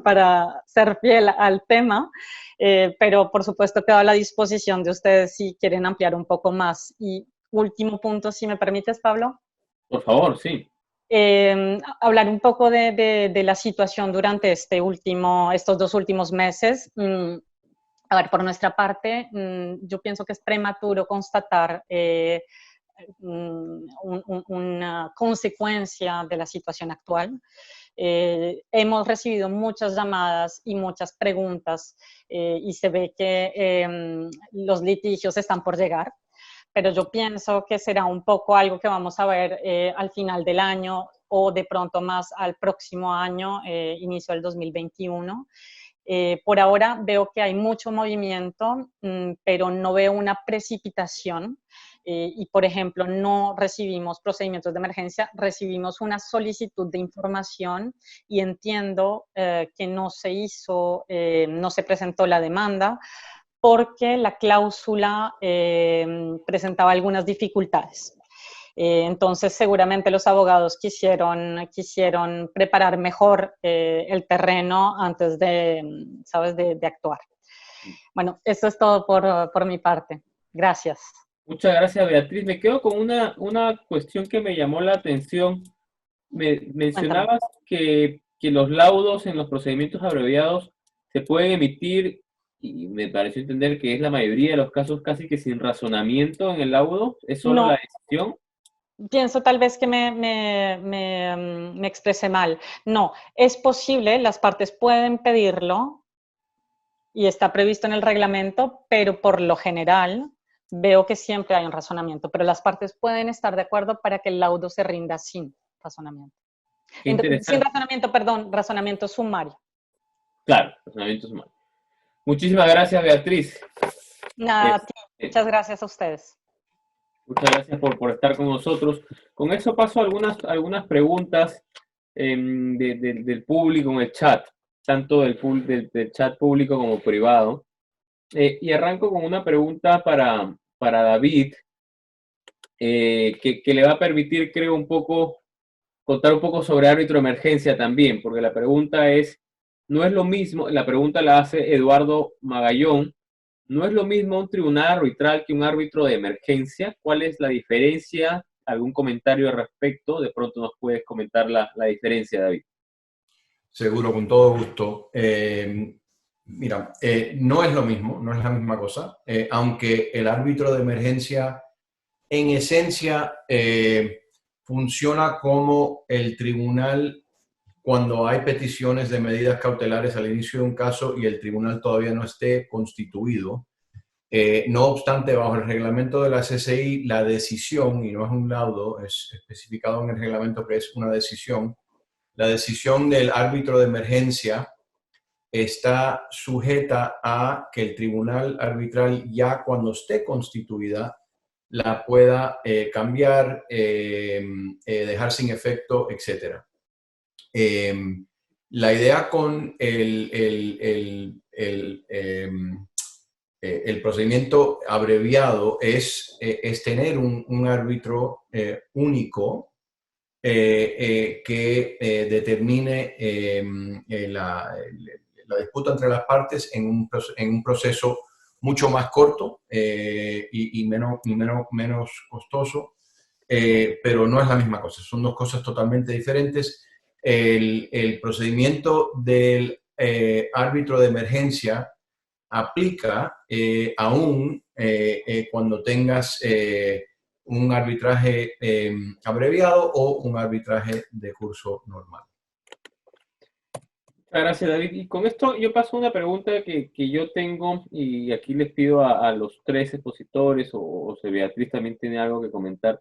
para ser fiel al tema, pero por supuesto quedo a la disposición de ustedes si quieren ampliar un poco más. Y último punto, si me permites, Pablo. Por favor, sí. Hablar un poco de la situación durante estos 2 últimos meses. A ver, por nuestra parte, yo pienso que es prematuro constatar una consecuencia de la situación actual. Hemos recibido muchas llamadas y muchas preguntas, y se ve que los litigios están por llegar, pero yo pienso que será un poco algo que vamos a ver al final del año, o de pronto más al próximo año, inicio del 2021. Por ahora veo que hay mucho movimiento, pero no veo una precipitación. Y, por ejemplo, no recibimos procedimientos de emergencia, recibimos una solicitud de información y entiendo que no se hizo, no se presentó la demanda porque la cláusula presentaba algunas dificultades. Entonces, seguramente los abogados quisieron preparar mejor el terreno antes de, ¿sabes?, de actuar. Bueno, eso es todo por mi parte. Gracias. Muchas gracias, Beatriz. Me quedo con una cuestión que me llamó la atención. Mencionabas que los laudos en los procedimientos abreviados se pueden emitir, y me pareció entender que es la mayoría de los casos casi que sin razonamiento en el laudo. ¿Es solo la decisión? Pienso tal vez que me expresé mal. No, es posible, las partes pueden pedirlo y está previsto en el reglamento, pero por lo general veo que siempre hay un razonamiento, pero las partes pueden estar de acuerdo para que el laudo se rinda sin razonamiento. Sin razonamiento, perdón, razonamiento sumario. Claro, razonamiento sumario. Muchísimas gracias, Beatriz. Nada, a ti. Muchas gracias a ustedes. Muchas gracias por estar con nosotros. Con eso paso a algunas preguntas del público en el chat, tanto del chat público como privado. Y arranco con una pregunta para David, que le va a permitir, creo, contar un poco sobre árbitro de emergencia también, porque la pregunta no es lo mismo, la pregunta la hace Eduardo Magallón. ¿No es lo mismo un tribunal arbitral que un árbitro de emergencia? ¿Cuál es la diferencia? ¿Algún comentario al respecto? De pronto nos puedes comentar la diferencia, David. Seguro, con todo gusto. Mira, no es lo mismo, no es la misma cosa, aunque el árbitro de emergencia en esencia funciona como el tribunal cuando hay peticiones de medidas cautelares al inicio de un caso y el tribunal todavía no esté constituido. No obstante, bajo el reglamento de la CCI, la decisión, y no es un laudo, es especificado en el reglamento que es una decisión, la decisión del árbitro de emergencia está sujeta a que el tribunal arbitral, ya cuando esté constituida, la pueda cambiar, dejar sin efecto, etc. La idea con el procedimiento abreviado es tener un árbitro único que determine la disputa entre las partes en un proceso mucho más corto y menos costoso, pero no es la misma cosa, son dos cosas totalmente diferentes. El procedimiento del árbitro de emergencia aplica aún cuando tengas un arbitraje abreviado o un arbitraje de curso normal. Gracias, David. Y con esto yo paso a una pregunta que yo tengo, y aquí les pido a los tres expositores, o si Beatriz también tiene algo que comentar.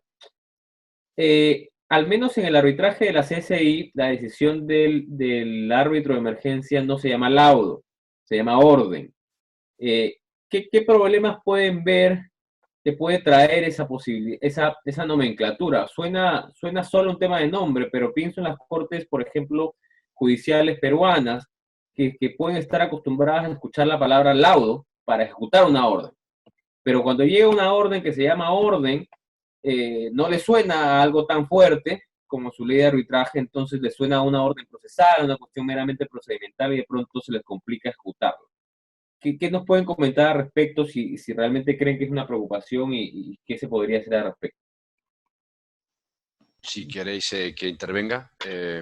Al menos en el arbitraje de la CCI, la decisión del árbitro de emergencia no se llama laudo, se llama orden. ¿Qué problemas pueden ver que puede traer esa posibilidad, esa nomenclatura? Suena solo un tema de nombre, pero pienso en las cortes, por ejemplo, judiciales peruanas, que pueden estar acostumbradas a escuchar la palabra laudo para ejecutar una orden. Pero cuando llega una orden que se llama orden, no le suena a algo tan fuerte como su ley de arbitraje, entonces le suena a una orden procesal, a una cuestión meramente procedimental, y de pronto se les complica ejecutarlo. ¿Qué nos pueden comentar al respecto, si realmente creen que es una preocupación y qué se podría hacer al respecto? Si queréis que intervenga.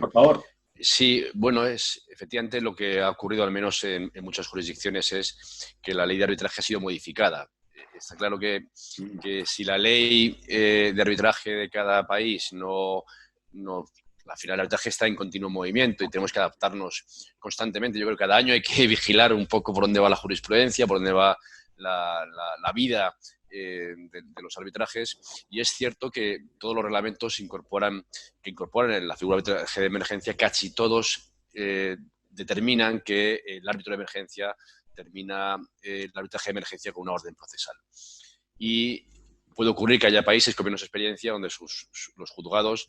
Por favor. Sí, bueno, es efectivamente lo que ha ocurrido, al menos en muchas jurisdicciones, es que la ley de arbitraje ha sido modificada. Está claro que si la ley de arbitraje de cada país al final el arbitraje está en continuo movimiento y tenemos que adaptarnos constantemente. Yo creo que cada año hay que vigilar un poco por dónde va la jurisprudencia, por dónde va la vida de los arbitrajes, y es cierto que todos los reglamentos que incorporan en la figura de arbitraje de emergencia, casi todos determinan que el árbitro de emergencia termina el arbitraje de emergencia con una orden procesal. Y puede ocurrir que haya países con menos experiencia donde los juzgados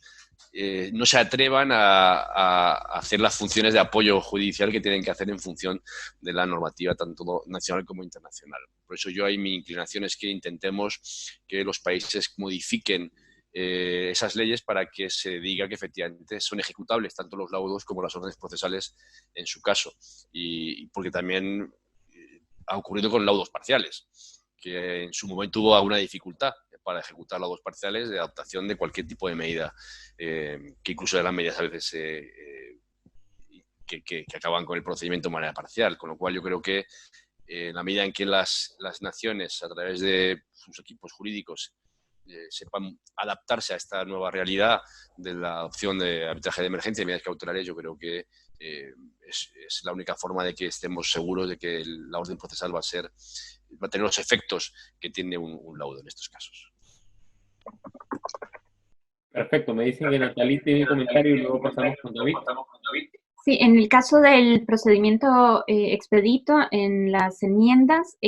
no se atrevan a hacer las funciones de apoyo judicial que tienen que hacer en función de la normativa tanto nacional como internacional. Por eso yo ahí mi inclinación es que intentemos que los países modifiquen esas leyes para que se diga que efectivamente son ejecutables tanto los laudos como las órdenes procesales en su caso. Y porque también ha ocurrido con laudos parciales, que en su momento hubo alguna dificultad para ejecutar laudos parciales de adaptación de cualquier tipo de medida, que incluso eran medidas a veces que acaban con el procedimiento de manera parcial, con lo cual yo creo que en la medida en que las naciones, a través de sus equipos jurídicos, sepan adaptarse a esta nueva realidad de la opción de arbitraje de emergencia y medidas cautelares, yo creo que es la única forma de que estemos seguros de que la orden procesal va a tener los efectos que tiene un laudo en estos casos. Perfecto, me dicen que Natalie tiene un comentario y luego pasamos con David. Sí, en el caso del procedimiento expedito, en las enmiendas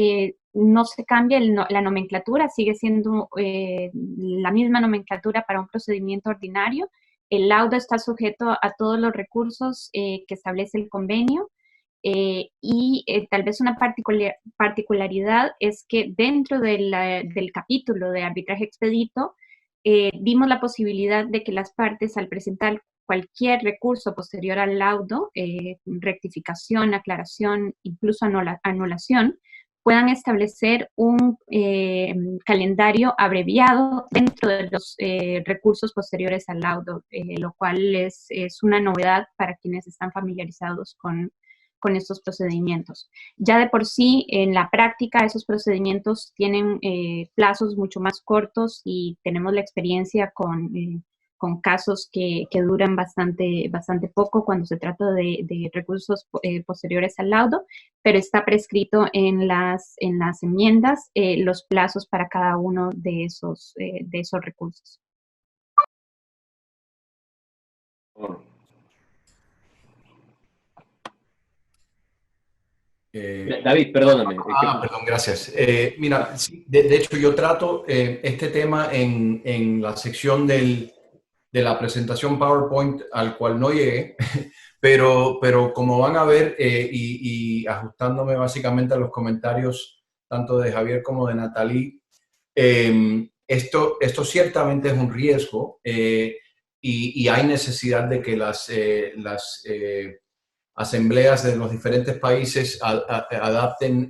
no se cambia la nomenclatura, sigue siendo la misma nomenclatura para un procedimiento ordinario. El laudo está sujeto a todos los recursos que establece el convenio y tal vez una particularidad es que dentro del capítulo de arbitraje expedito dimos la posibilidad de que las partes al presentar cualquier recurso posterior al laudo, rectificación, aclaración, incluso anulación, puedan establecer un calendario abreviado dentro de los recursos posteriores al laudo, lo cual es una novedad para quienes están familiarizados con estos procedimientos. Ya de por sí, en la práctica, esos procedimientos tienen plazos mucho más cortos y tenemos la experiencia con casos que duran bastante poco cuando se trata de recursos posteriores al laudo, pero está prescrito en las enmiendas los plazos para cada uno de esos recursos. David, perdóname. Perdón, gracias. Mira, de hecho yo trato este tema en la sección de la presentación PowerPoint al cual no llegué, pero como van a ver y ajustándome básicamente a los comentarios tanto de Javier como de Natalie, esto ciertamente es un riesgo y hay necesidad de que las asambleas de los diferentes países adapten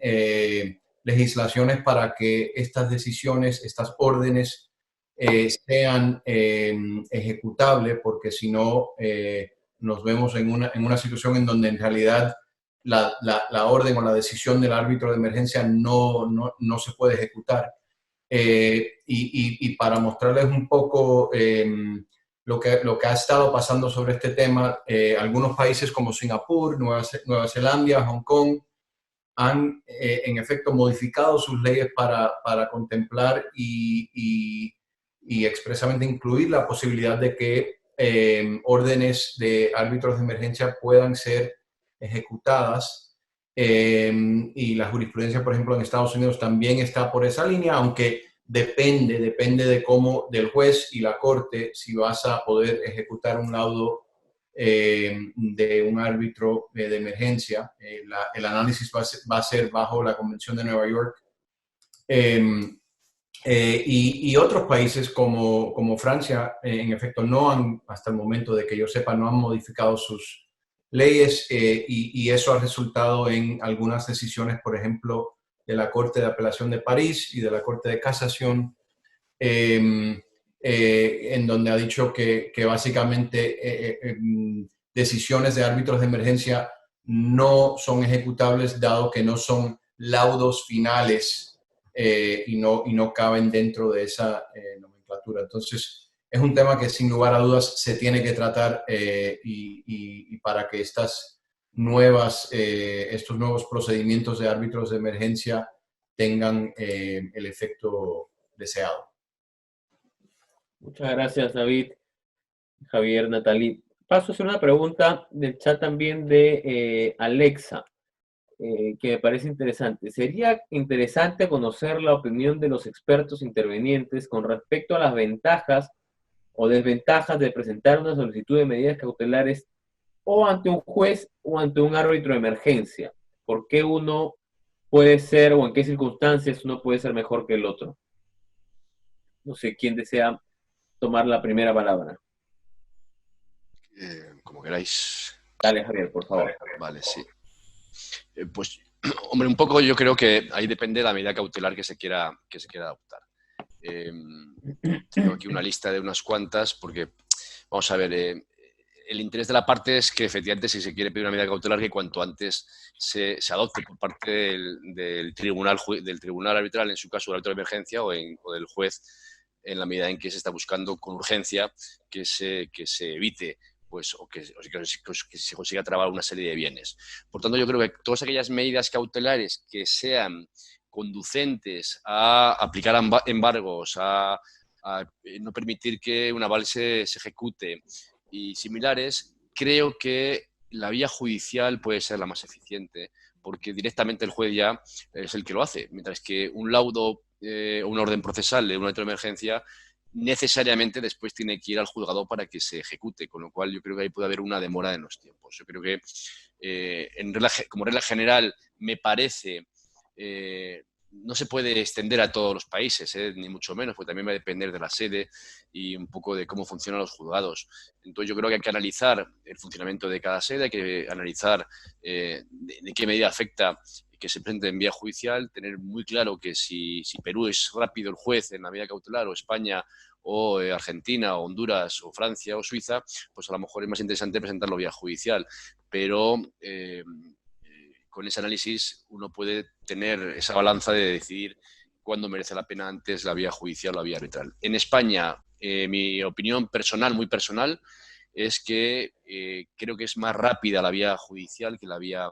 legislaciones para que estas decisiones, estas órdenes sean ejecutables, porque si no nos vemos en una situación en donde en realidad la orden o la decisión del árbitro de emergencia no se puede ejecutar. Y para mostrarles un poco lo que ha estado pasando sobre este tema, algunos países como Singapur, Nueva Zelanda, Hong Kong, han en efecto modificado sus leyes para contemplar y expresamente incluir la posibilidad de que órdenes de árbitros de emergencia puedan ser ejecutadas. Y la jurisprudencia, por ejemplo, en Estados Unidos también está por esa línea, aunque depende del juez y la corte si vas a poder ejecutar un laudo de un árbitro de emergencia. El análisis va a ser bajo la Convención de Nueva York. Y otros países como Francia, en efecto, hasta el momento de que yo sepa, no han modificado sus leyes y eso ha resultado en algunas decisiones, por ejemplo, de la Corte de Apelación de París y de la Corte de Casación, en donde ha dicho que básicamente decisiones de árbitros de emergencia no son ejecutables dado que no son laudos finales y no caben dentro de esa nomenclatura. Entonces, es un tema que sin lugar a dudas se tiene que tratar y para que estos nuevos procedimientos de árbitros de emergencia tengan el efecto deseado. Muchas gracias, David, Javier, Natalie. paso a hacer una pregunta del chat también de Alexa, que me parece interesante. Sería interesante conocer la opinión de los expertos intervenientes con respecto a las ventajas o desventajas de presentar una solicitud de medidas cautelares o ante un juez o ante un árbitro de emergencia. ¿Por qué uno puede ser o en qué circunstancias uno puede ser mejor que el otro? No sé quién desea tomar la primera palabra. Como queráis. Dale, Javier, por favor. Vale, sí. Pues, hombre, un poco yo creo que ahí depende de la medida cautelar que se quiera adoptar. Tengo aquí una lista de unas cuantas porque, vamos a ver, el interés de la parte es que efectivamente si se quiere pedir una medida cautelar que cuanto antes se adopte por parte del tribunal arbitral, en su caso del árbitro de emergencia o del juez, en la medida en que se está buscando con urgencia que se evite pues, o que se consiga trabar una serie de bienes. Por tanto, yo creo que todas aquellas medidas cautelares que sean conducentes a aplicar embargos, a no permitir que un aval se ejecute y similares, creo que la vía judicial puede ser la más eficiente, porque directamente el juez ya es el que lo hace, mientras que un laudo o una orden procesal de un árbitro de emergencia necesariamente después tiene que ir al juzgado para que se ejecute, con lo cual yo creo que ahí puede haber una demora en los tiempos. Yo creo que como regla general me parece no se puede extender a todos los países, ni mucho menos, porque también va a depender de la sede y un poco de cómo funcionan los juzgados. Entonces yo creo que hay que analizar el funcionamiento de cada sede, hay que analizar de qué medida afecta que se presente en vía judicial, tener muy claro que si Perú es rápido el juez en la medida cautelar, o España, o Argentina, o Honduras, o Francia, o Suiza, pues a lo mejor es más interesante presentarlo vía judicial. Pero con ese análisis uno puede tener esa balanza de decidir cuándo merece la pena antes la vía judicial o la vía arbitral. En España, mi opinión personal, muy personal, es que creo que es más rápida la vía judicial que la vía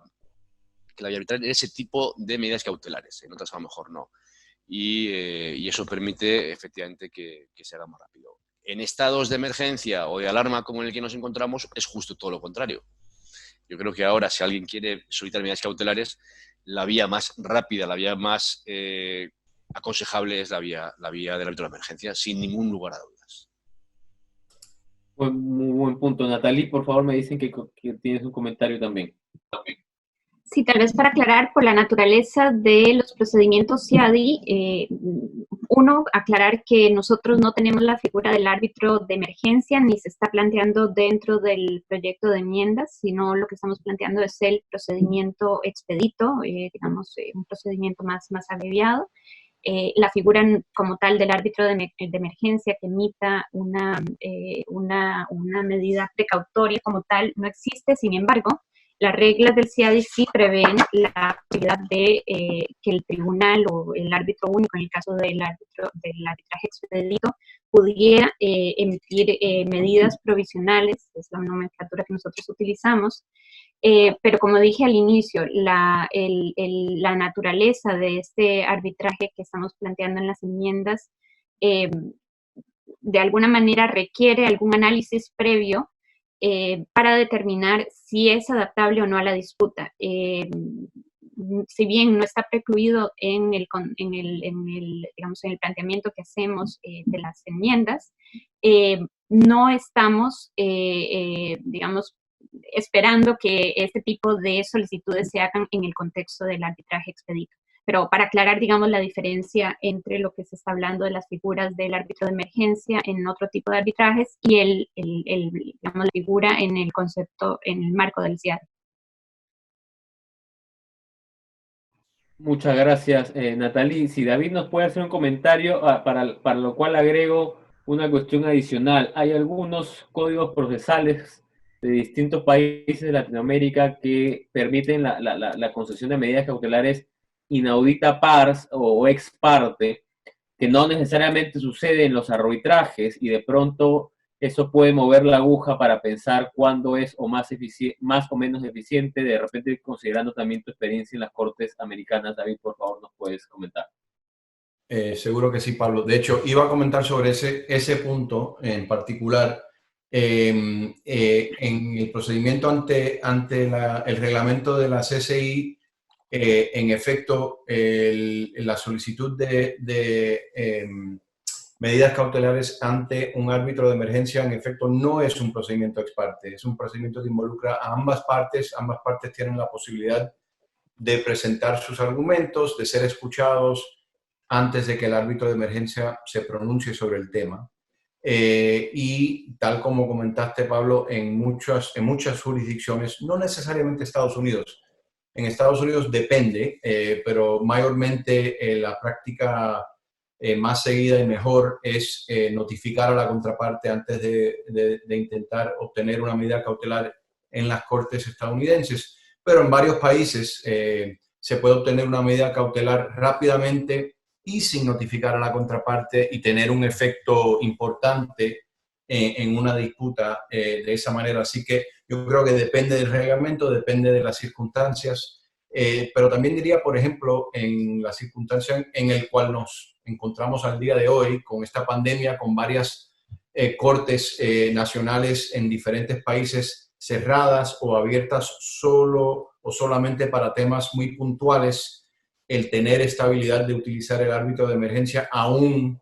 arbitral en ese tipo de medidas cautelares. En otras a lo mejor no. Y eso permite efectivamente que se haga más rápido. En estados de emergencia o de alarma como en el que nos encontramos es justo todo lo contrario. Yo creo que ahora, si alguien quiere solicitar medidas cautelares, la vía más rápida, la vía más aconsejable es la vía del árbitro de emergencia, sin ningún lugar a dudas. Muy buen punto. Natalie, por favor, me dicen que tienes un comentario también. Sí, tal vez para aclarar por la naturaleza de los procedimientos CIADI, uno, aclarar que nosotros no tenemos la figura del árbitro de emergencia ni se está planteando dentro del proyecto de enmiendas, sino lo que estamos planteando es el procedimiento expedito, digamos, un procedimiento más abreviado. La figura como tal del árbitro de emergencia que emita una medida precautoria como tal no existe, sin embargo, las reglas del CIADI sí prevén la posibilidad de que el tribunal o el árbitro único, en el caso del arbitraje expedito, pudiera emitir medidas provisionales, es la nomenclatura que nosotros utilizamos, pero como dije al inicio, la naturaleza de este arbitraje que estamos planteando en las enmiendas de alguna manera requiere algún análisis previo para determinar si es adaptable o no a la disputa. Si bien no está precluido en el planteamiento que hacemos de las enmiendas, no estamos, digamos, esperando que este tipo de solicitudes se hagan en el contexto del arbitraje expedito. Pero para aclarar, digamos, la diferencia entre lo que se está hablando de las figuras del árbitro de emergencia en otro tipo de arbitrajes y digamos, la figura en el concepto, en el marco del CIADI. Muchas gracias, Natalie. Si David nos puede hacer un comentario, para lo cual agrego una cuestión adicional. Hay algunos códigos procesales de distintos países de Latinoamérica que permiten la concesión de medidas cautelares inaudita pars o ex parte, que no necesariamente sucede en los arbitrajes, y de pronto eso puede mover la aguja para pensar cuándo es más o menos eficiente, de repente considerando también tu experiencia en las cortes americanas. David, por favor, nos puedes comentar. Seguro que sí, Pablo. De hecho, iba a comentar sobre ese punto en particular, En el procedimiento ante el reglamento de la CCI, en efecto, la solicitud de medidas cautelares ante un árbitro de emergencia, en efecto, no es un procedimiento ex parte, es un procedimiento que involucra a ambas partes tienen la posibilidad de presentar sus argumentos, de ser escuchados antes de que el árbitro de emergencia se pronuncie sobre el tema. Y tal como comentaste, Pablo, en muchas jurisdicciones, no necesariamente Estados Unidos. En Estados Unidos depende, pero mayormente la práctica más seguida y mejor es notificar a la contraparte antes de intentar obtener una medida cautelar en las cortes estadounidenses. Pero en varios países se puede obtener una medida cautelar rápidamente y sin notificar a la contraparte y tener un efecto importante en una disputa de esa manera. Así que yo creo que depende del reglamento, depende de las circunstancias, pero también diría, por ejemplo, en la circunstancia en la cual nos encontramos al día de hoy, con esta pandemia, con varias cortes nacionales en diferentes países cerradas o abiertas solo o solamente para temas muy puntuales, el tener estabilidad de utilizar el árbitro de emergencia aún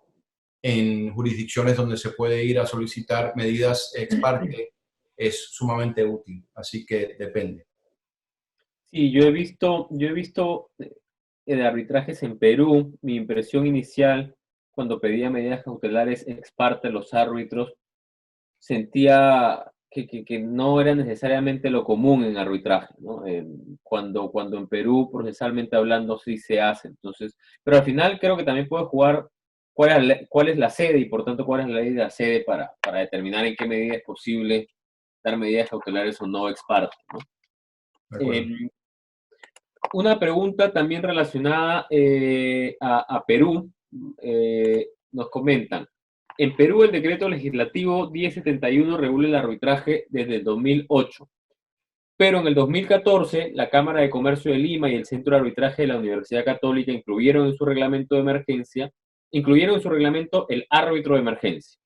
en jurisdicciones donde se puede ir a solicitar medidas ex parte es sumamente útil. Así que depende. Sí, yo he visto arbitrajes en Perú. Mi impresión inicial cuando pedía medidas cautelares ex parte los árbitros, sentía que no era necesariamente lo común en arbitraje, ¿no? Cuando en Perú, procesalmente hablando, sí se hace. Entonces, pero al final creo que también puede jugar cuál es la sede y por tanto cuál es la ley de la sede para determinar en qué medida es posible dar medidas cautelares o no ex parte, ¿no? Una pregunta también relacionada a Perú. Nos comentan, en Perú el decreto legislativo 1071 regula el arbitraje desde el 2008, pero en el 2014 la Cámara de Comercio de Lima y el Centro de Arbitraje de la Universidad Católica incluyeron en su reglamento el árbitro de emergencia,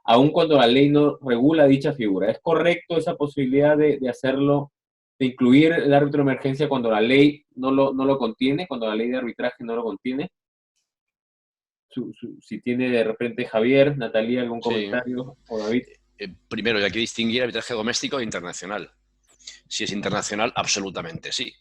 aun cuando la ley no regula dicha figura. ¿Es correcto esa posibilidad de hacerlo, de incluir el árbitro de emergencia cuando la ley no lo contiene, cuando la ley de arbitraje no lo contiene? Si tiene de repente Javier, Natalia, algún comentario, o David. Primero, hay que distinguir arbitraje doméstico e internacional. Si es internacional, absolutamente sí,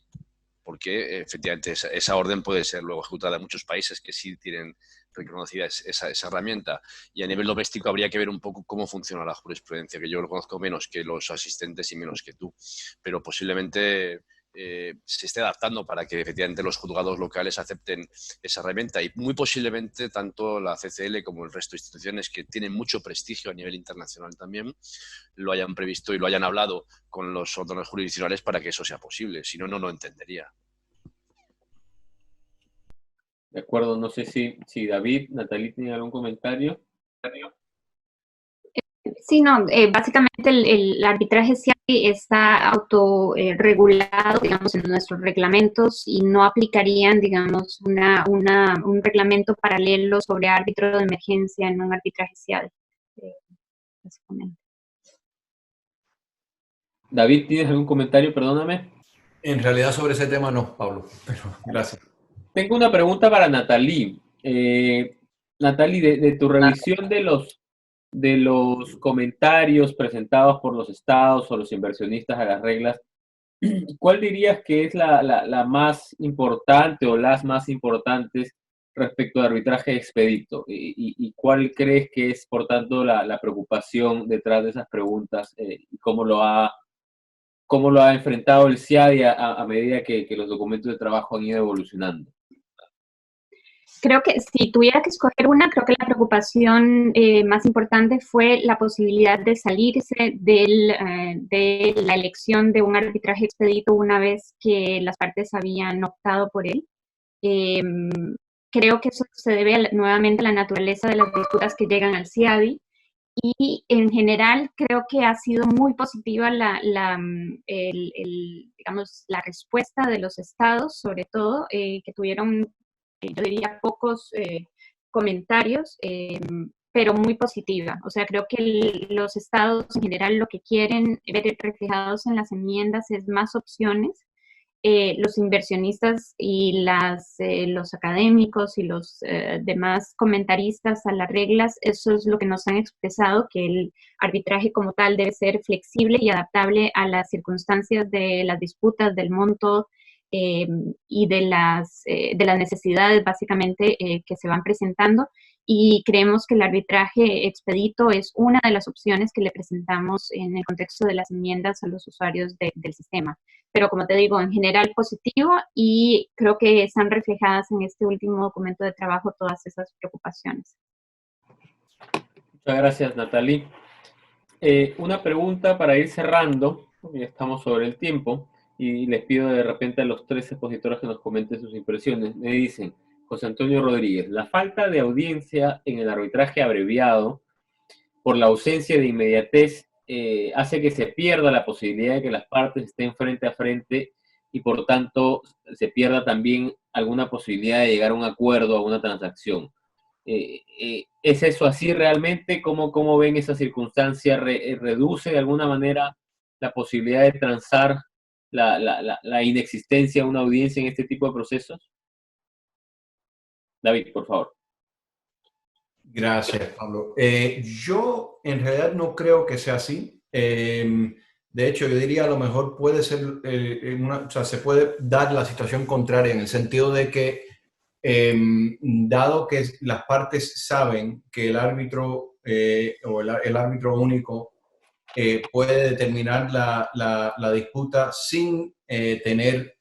porque efectivamente esa orden puede ser luego ejecutada en muchos países que sí tienen reconocida esa herramienta. Y a nivel doméstico habría que ver un poco cómo funciona la jurisprudencia, que yo lo conozco menos que los asistentes y menos que tú, pero posiblemente se esté adaptando para que efectivamente los juzgados locales acepten esa herramienta, y muy posiblemente tanto la CCL como el resto de instituciones que tienen mucho prestigio a nivel internacional también lo hayan previsto y lo hayan hablado con los órganos jurisdiccionales para que eso sea posible. Si no, no lo entendería. De acuerdo, no sé si David, Natalie, ¿tiene algún comentario? Sí, no, básicamente el arbitraje CIADI está autorregulado, digamos, en nuestros reglamentos y no aplicarían, digamos, un reglamento paralelo sobre árbitro de emergencia en un arbitraje CIADI, básicamente. David, ¿tienes algún comentario? Perdóname. En realidad sobre ese tema no, Pablo, pero gracias. Tengo una pregunta para Natalie. Natalie, de tu revisión de los comentarios presentados por los estados o los inversionistas a las reglas, ¿cuál dirías que es la más importante o las más importantes respecto al arbitraje expedito? ¿Y cuál crees que es, por tanto, la preocupación detrás de esas preguntas y cómo lo ha enfrentado el CIADI a medida que los documentos de trabajo han ido evolucionando? Creo que si tuviera que escoger una, creo que la preocupación más importante fue la posibilidad de salirse de la elección de un arbitraje expedito una vez que las partes habían optado por él. Creo que eso se debe nuevamente a la naturaleza de las disputas que llegan al CIADI, y en general creo que ha sido muy positiva digamos, la respuesta de los estados, sobre todo, que tuvieron, yo diría, pocos comentarios, pero muy positiva. O sea, creo que los estados en general lo que quieren ver reflejados en las enmiendas es más opciones. Los inversionistas y los académicos y los demás comentaristas a las reglas, eso es lo que nos han expresado, que el arbitraje como tal debe ser flexible y adaptable a las circunstancias de las disputas, del monto y de las necesidades básicamente que se van presentando. Y creemos que el arbitraje expedito es una de las opciones que le presentamos en el contexto de las enmiendas a los usuarios del sistema. Pero como te digo, en general positivo, y creo que están reflejadas en este último documento de trabajo todas esas preocupaciones. Muchas gracias, Natalie. Una pregunta para ir cerrando, porque ya estamos sobre el tiempo, y les pido de repente a los 3 expositores que nos comenten sus impresiones. Me dicen, José Antonio Rodríguez, la falta de audiencia en el arbitraje abreviado por la ausencia de inmediatez hace que se pierda la posibilidad de que las partes estén frente a frente y por lo tanto se pierda también alguna posibilidad de llegar a un acuerdo, a una transacción. ¿Es eso así realmente? ¿Cómo ven esa circunstancia? ¿Reduce de alguna manera la posibilidad de transar la inexistencia de una audiencia en este tipo de procesos? David, por favor. Gracias, Pablo. Yo en realidad no creo que sea así. De hecho, yo diría a lo mejor puede ser, o sea, se puede dar la situación contraria en el sentido de que, dado que las partes saben que el árbitro o el árbitro único puede determinar la disputa sin tener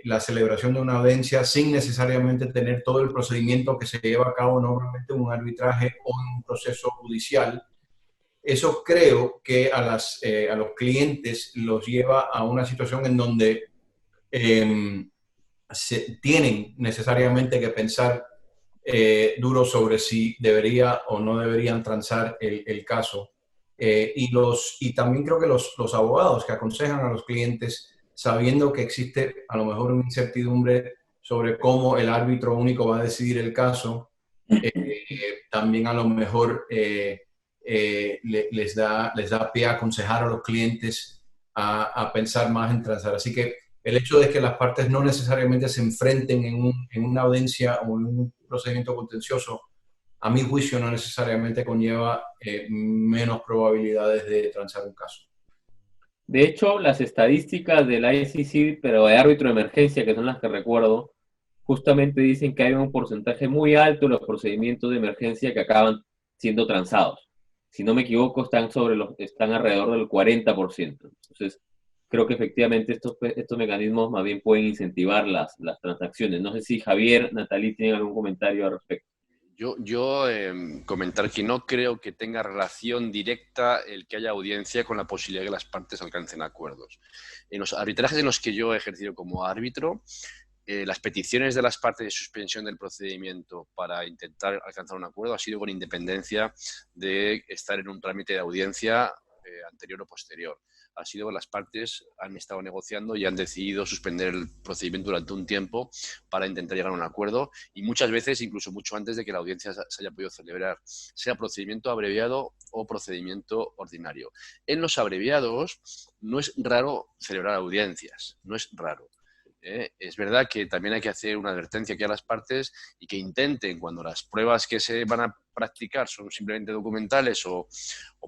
la celebración de una audiencia, sin necesariamente tener todo el procedimiento que se lleva a cabo normalmente en un arbitraje o en un proceso judicial. Eso creo que a los clientes los lleva a una situación en donde tienen necesariamente que pensar duro sobre si debería o no deberían transar el caso. Y también creo que los abogados que aconsejan a los clientes, sabiendo que existe a lo mejor una incertidumbre sobre cómo el árbitro único va a decidir el caso, también a lo mejor les da pie a aconsejar a los clientes a pensar más en transar. Así que el hecho de que las partes no necesariamente se enfrenten en una audiencia o en un procedimiento contencioso, a mi juicio no necesariamente conlleva menos probabilidades de transar un caso. De hecho, las estadísticas del ICC, pero de árbitro de emergencia, que son las que recuerdo, justamente dicen que hay un porcentaje muy alto de los procedimientos de emergencia que acaban siendo transados. Si no me equivoco, están alrededor del 40%. Entonces, creo que efectivamente estos mecanismos más bien pueden incentivar las transacciones. No sé si Javier, Natalie, tienen algún comentario al respecto. Yo comentar que no creo que tenga relación directa el que haya audiencia con la posibilidad de que las partes alcancen acuerdos. En los arbitrajes en los que yo he ejercido como árbitro, las peticiones de las partes de suspensión del procedimiento para intentar alcanzar un acuerdo ha sido con independencia de estar en un trámite de audiencia anterior o posterior. Ha sido que las partes han estado negociando y han decidido suspender el procedimiento durante un tiempo para intentar llegar a un acuerdo, y muchas veces incluso mucho antes de que la audiencia se haya podido celebrar, sea procedimiento abreviado o procedimiento ordinario. En los abreviados no es raro celebrar audiencias, no es raro. Es verdad que también hay que hacer una advertencia aquí a las partes y que intenten, cuando las pruebas que se van a practicar son simplemente documentales o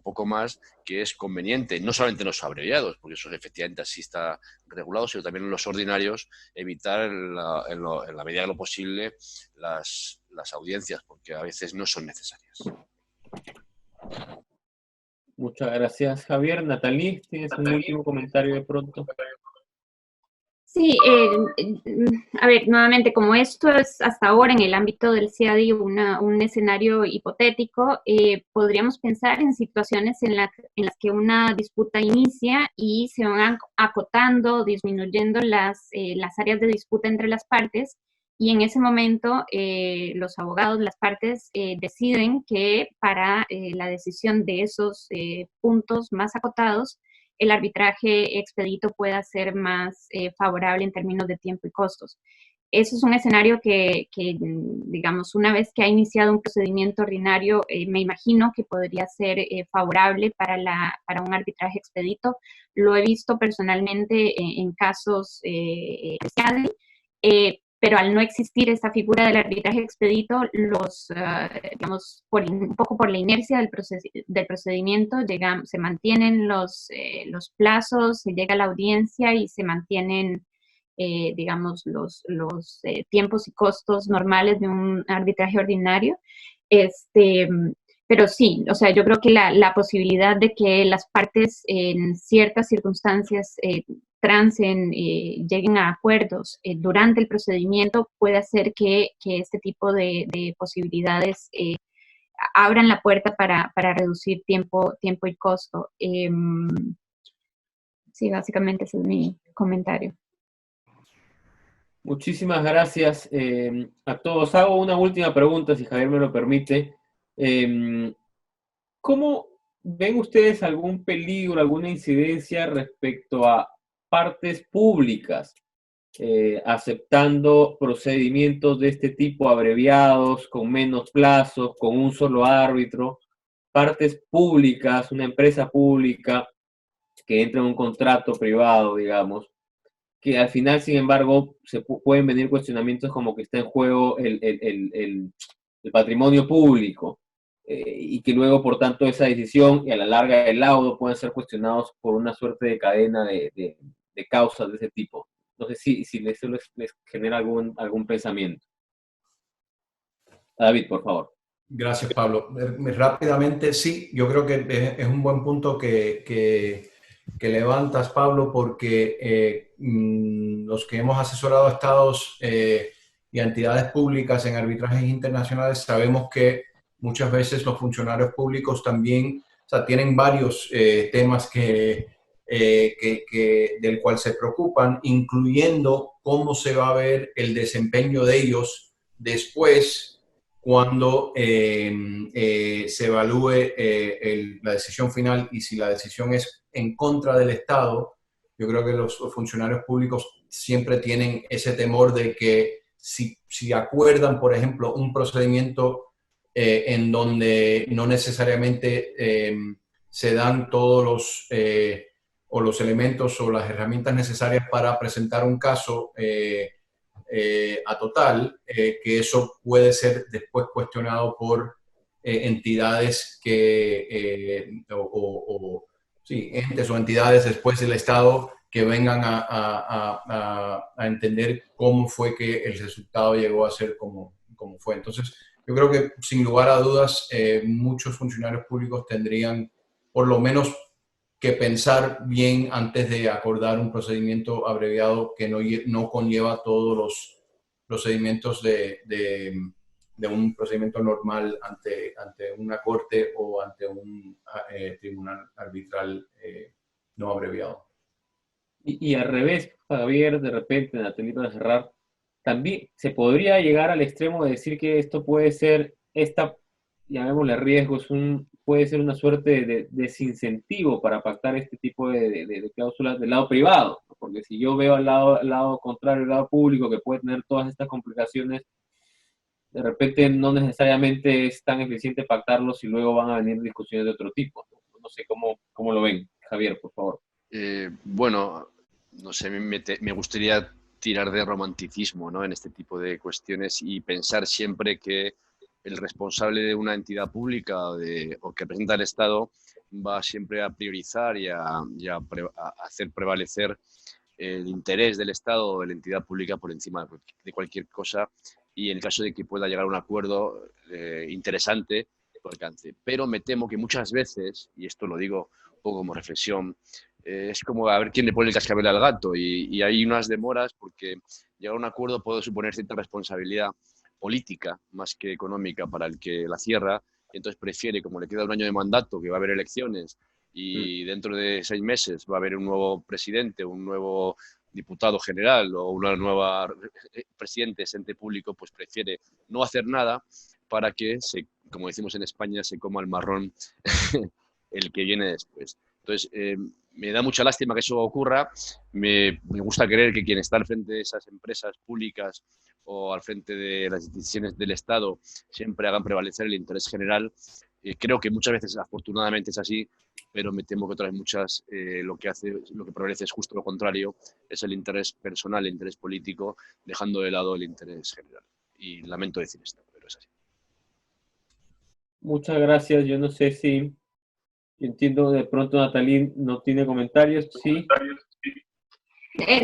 poco más, que es conveniente, no solamente en los abreviados, porque eso efectivamente así está regulado, sino también en los ordinarios, evitar en la medida de lo posible las audiencias, porque a veces no son necesarias. Muchas gracias, Javier. Natalie, ¿tienes un último comentario de pronto? Sí, a ver, nuevamente, como esto es hasta ahora en el ámbito del CIADI un escenario hipotético, podríamos pensar en situaciones en las que una disputa inicia y se van acotando, disminuyendo las áreas de disputa entre las partes, y en ese momento los abogados, las partes, deciden que para la decisión de esos puntos más acotados, el arbitraje expedito pueda ser más favorable en términos de tiempo y costos. eso es un escenario que, digamos, una vez que ha iniciado un procedimiento ordinario, me imagino que podría ser favorable para un arbitraje expedito. Lo he visto personalmente en casos especiales, pero al no existir esta figura del arbitraje expedito, digamos, un poco por la inercia del procedimiento, se mantienen los plazos, se llega a la audiencia y se mantienen digamos, los tiempos y costos normales de un arbitraje ordinario. Pero sí, o sea, yo creo que la posibilidad de que las partes en ciertas circunstancias transen, lleguen a acuerdos durante el procedimiento puede hacer que este tipo de posibilidades abran la puerta para reducir tiempo y costo. Sí, básicamente ese es mi comentario. Muchísimas gracias a todos. Hago una última pregunta, si Javier me lo permite. ¿Cómo ven ustedes algún peligro, alguna incidencia respecto a partes públicas aceptando procedimientos de este tipo abreviados, con menos plazos, con un solo árbitro? Partes públicas, una empresa pública que entra en un contrato privado, digamos, que al final, sin embargo, pueden venir cuestionamientos como que está en juego el patrimonio público y que luego, por tanto, esa decisión y a la larga el laudo pueden ser cuestionados por una suerte de cadena de causas de ese tipo. No sé si eso les genera algún pensamiento. David, por favor. Gracias, Pablo. Rápidamente, sí, yo creo que es un buen punto que levantas, Pablo, porque los que hemos asesorado a estados y a entidades públicas en arbitrajes internacionales sabemos que muchas veces los funcionarios públicos también, o sea, tienen varios temas del cual se preocupan, incluyendo cómo se va a ver el desempeño de ellos después cuando se evalúe la decisión final, y si la decisión es en contra del Estado, yo creo que los funcionarios públicos siempre tienen ese temor de que si acuerdan, por ejemplo, un procedimiento en donde no necesariamente se dan todos los elementos o las herramientas necesarias para presentar un caso a total, que eso puede ser después cuestionado por entidades sí, entes o entidades después del Estado que vengan a entender cómo fue que el resultado llegó a ser como fue. Entonces, yo creo que sin lugar a dudas, muchos funcionarios públicos tendrían por lo menos que pensar bien antes de acordar un procedimiento abreviado que no conlleva todos los procedimientos de un procedimiento normal ante una corte o ante un tribunal arbitral no abreviado. Y al revés, Javier, de repente, Natalie, para cerrar, también se podría llegar al extremo de decir que esto puede ser, llamémosle riesgo, puede ser una suerte de desincentivo para pactar este tipo de cláusulas del lado privado, ¿no? Porque si yo veo al lado contrario, al lado público, que puede tener todas estas complicaciones, de repente no necesariamente es tan eficiente pactarlos y luego van a venir discusiones de otro tipo. No sé cómo lo ven. Javier, por favor. Bueno, no sé, me gustaría tirar de romanticismo, ¿no?, en este tipo de cuestiones y pensar siempre que el responsable de una entidad pública o que representa al Estado va siempre a priorizar y a hacer prevalecer el interés del Estado o de la entidad pública por encima de cualquier cosa, y en el caso de que pueda llegar a un acuerdo interesante, lo alcance. Pero me temo que muchas veces, y esto lo digo un poco como reflexión, es como a ver quién le pone el cascabel al gato, y hay unas demoras porque llegar a un acuerdo puede suponer cierta responsabilidad política más que económica para el que la cierra, y entonces prefiere, como le queda un año de mandato, que va a haber elecciones y dentro de 6 meses va a haber un nuevo presidente, un nuevo diputado general o una nueva presidente, ente público, pues prefiere no hacer nada para que, como decimos en España, se coma el marrón el que viene después. Entonces, me da mucha lástima que eso ocurra. Me gusta creer que quien está al frente de esas empresas públicas o al frente de las instituciones del Estado siempre hagan prevalecer el interés general. Creo que muchas veces, afortunadamente, es así, pero me temo que otras muchas lo que prevalece es justo lo contrario, es el interés personal, el interés político, dejando de lado el interés general. Y lamento decir esto, pero es así. Muchas gracias. Yo no sé si entiendo, de pronto Natalie no tiene comentarios. Sí.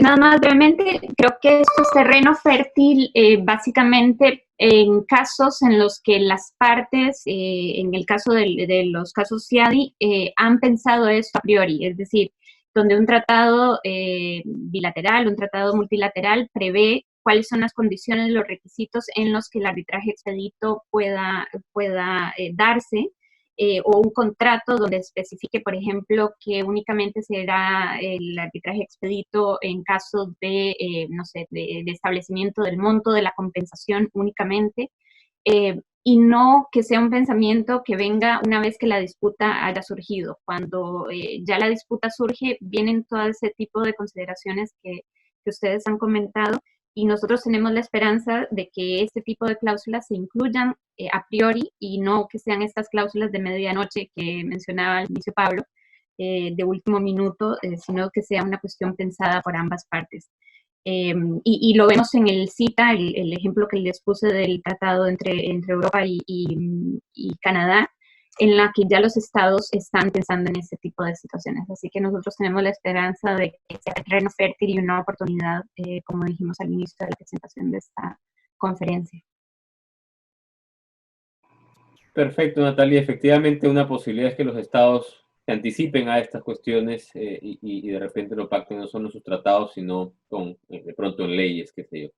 Nada más brevemente, creo que esto es terreno fértil básicamente en casos en los que las partes, en el caso de los casos CIADI, han pensado esto a priori, es decir, donde un tratado bilateral, un tratado multilateral prevé cuáles son las condiciones, los requisitos en los que el arbitraje expedito pueda darse. O un contrato donde especifique, por ejemplo, que únicamente será el arbitraje expedito en caso de, no sé, de establecimiento del monto de la compensación únicamente, y no que sea un pensamiento que venga una vez que la disputa haya surgido. Cuando ya la disputa surge, vienen todo ese tipo de consideraciones que ustedes han comentado, y nosotros tenemos la esperanza de que este tipo de cláusulas se incluyan a priori y no que sean estas cláusulas de medianoche que mencionaba al inicio Pablo, de último minuto, sino que sea una cuestión pensada por ambas partes. Y lo vemos en el CITA, el ejemplo que les puse del tratado entre Europa y Canadá, en la que ya los estados están pensando en este tipo de situaciones. Así que nosotros tenemos la esperanza de que sea terreno fértil y una oportunidad, como dijimos al inicio de la presentación de esta conferencia. Perfecto, Natalia. Efectivamente, una posibilidad es que los estados se anticipen a estas cuestiones y de repente lo pacten no solo en sus tratados, sino de pronto en leyes, qué sé yo.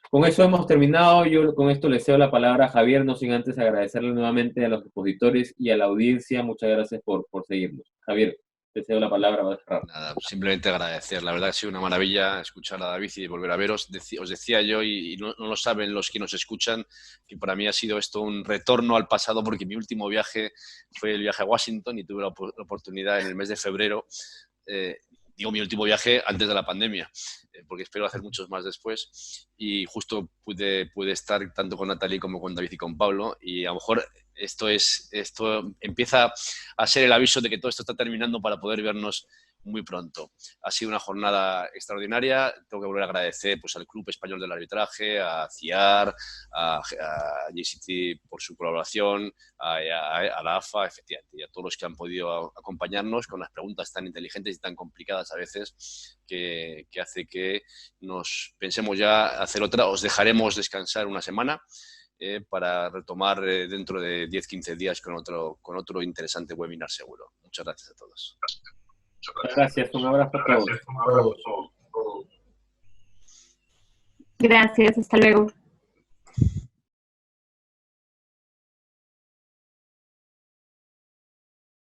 Con eso hemos terminado. Yo con esto le cedo la palabra a Javier, no sin antes agradecerle nuevamente a los expositores y a la audiencia. Muchas gracias por seguirnos. Javier, te cedo la palabra para cerrar. Nada, simplemente agradecer. La verdad que ha sido una maravilla escuchar a David y volver a veros. Os decía yo, y no lo saben los que nos escuchan, que para mí ha sido esto un retorno al pasado, porque mi último viaje fue el viaje a Washington y tuve la oportunidad en el mes de febrero. Digo, mi último viaje antes de la pandemia, porque espero hacer muchos más después, y justo pude estar tanto con Natalie como con David y con Pablo, y a lo mejor esto empieza a ser el aviso de que todo esto está terminando para poder vernos muy pronto. Ha sido una jornada extraordinaria. Tengo que volver a agradecer pues, al Club Español del Arbitraje, a CIAR, a JCT por su colaboración, a la AFA, efectivamente, y a todos los que han podido acompañarnos con las preguntas tan inteligentes y tan complicadas a veces que hace que nos pensemos ya hacer otra. Os dejaremos descansar una semana para retomar dentro de 10-15 días con otro interesante webinar seguro. Muchas gracias a todos. Gracias, un abrazo a todos. Gracias, hasta luego.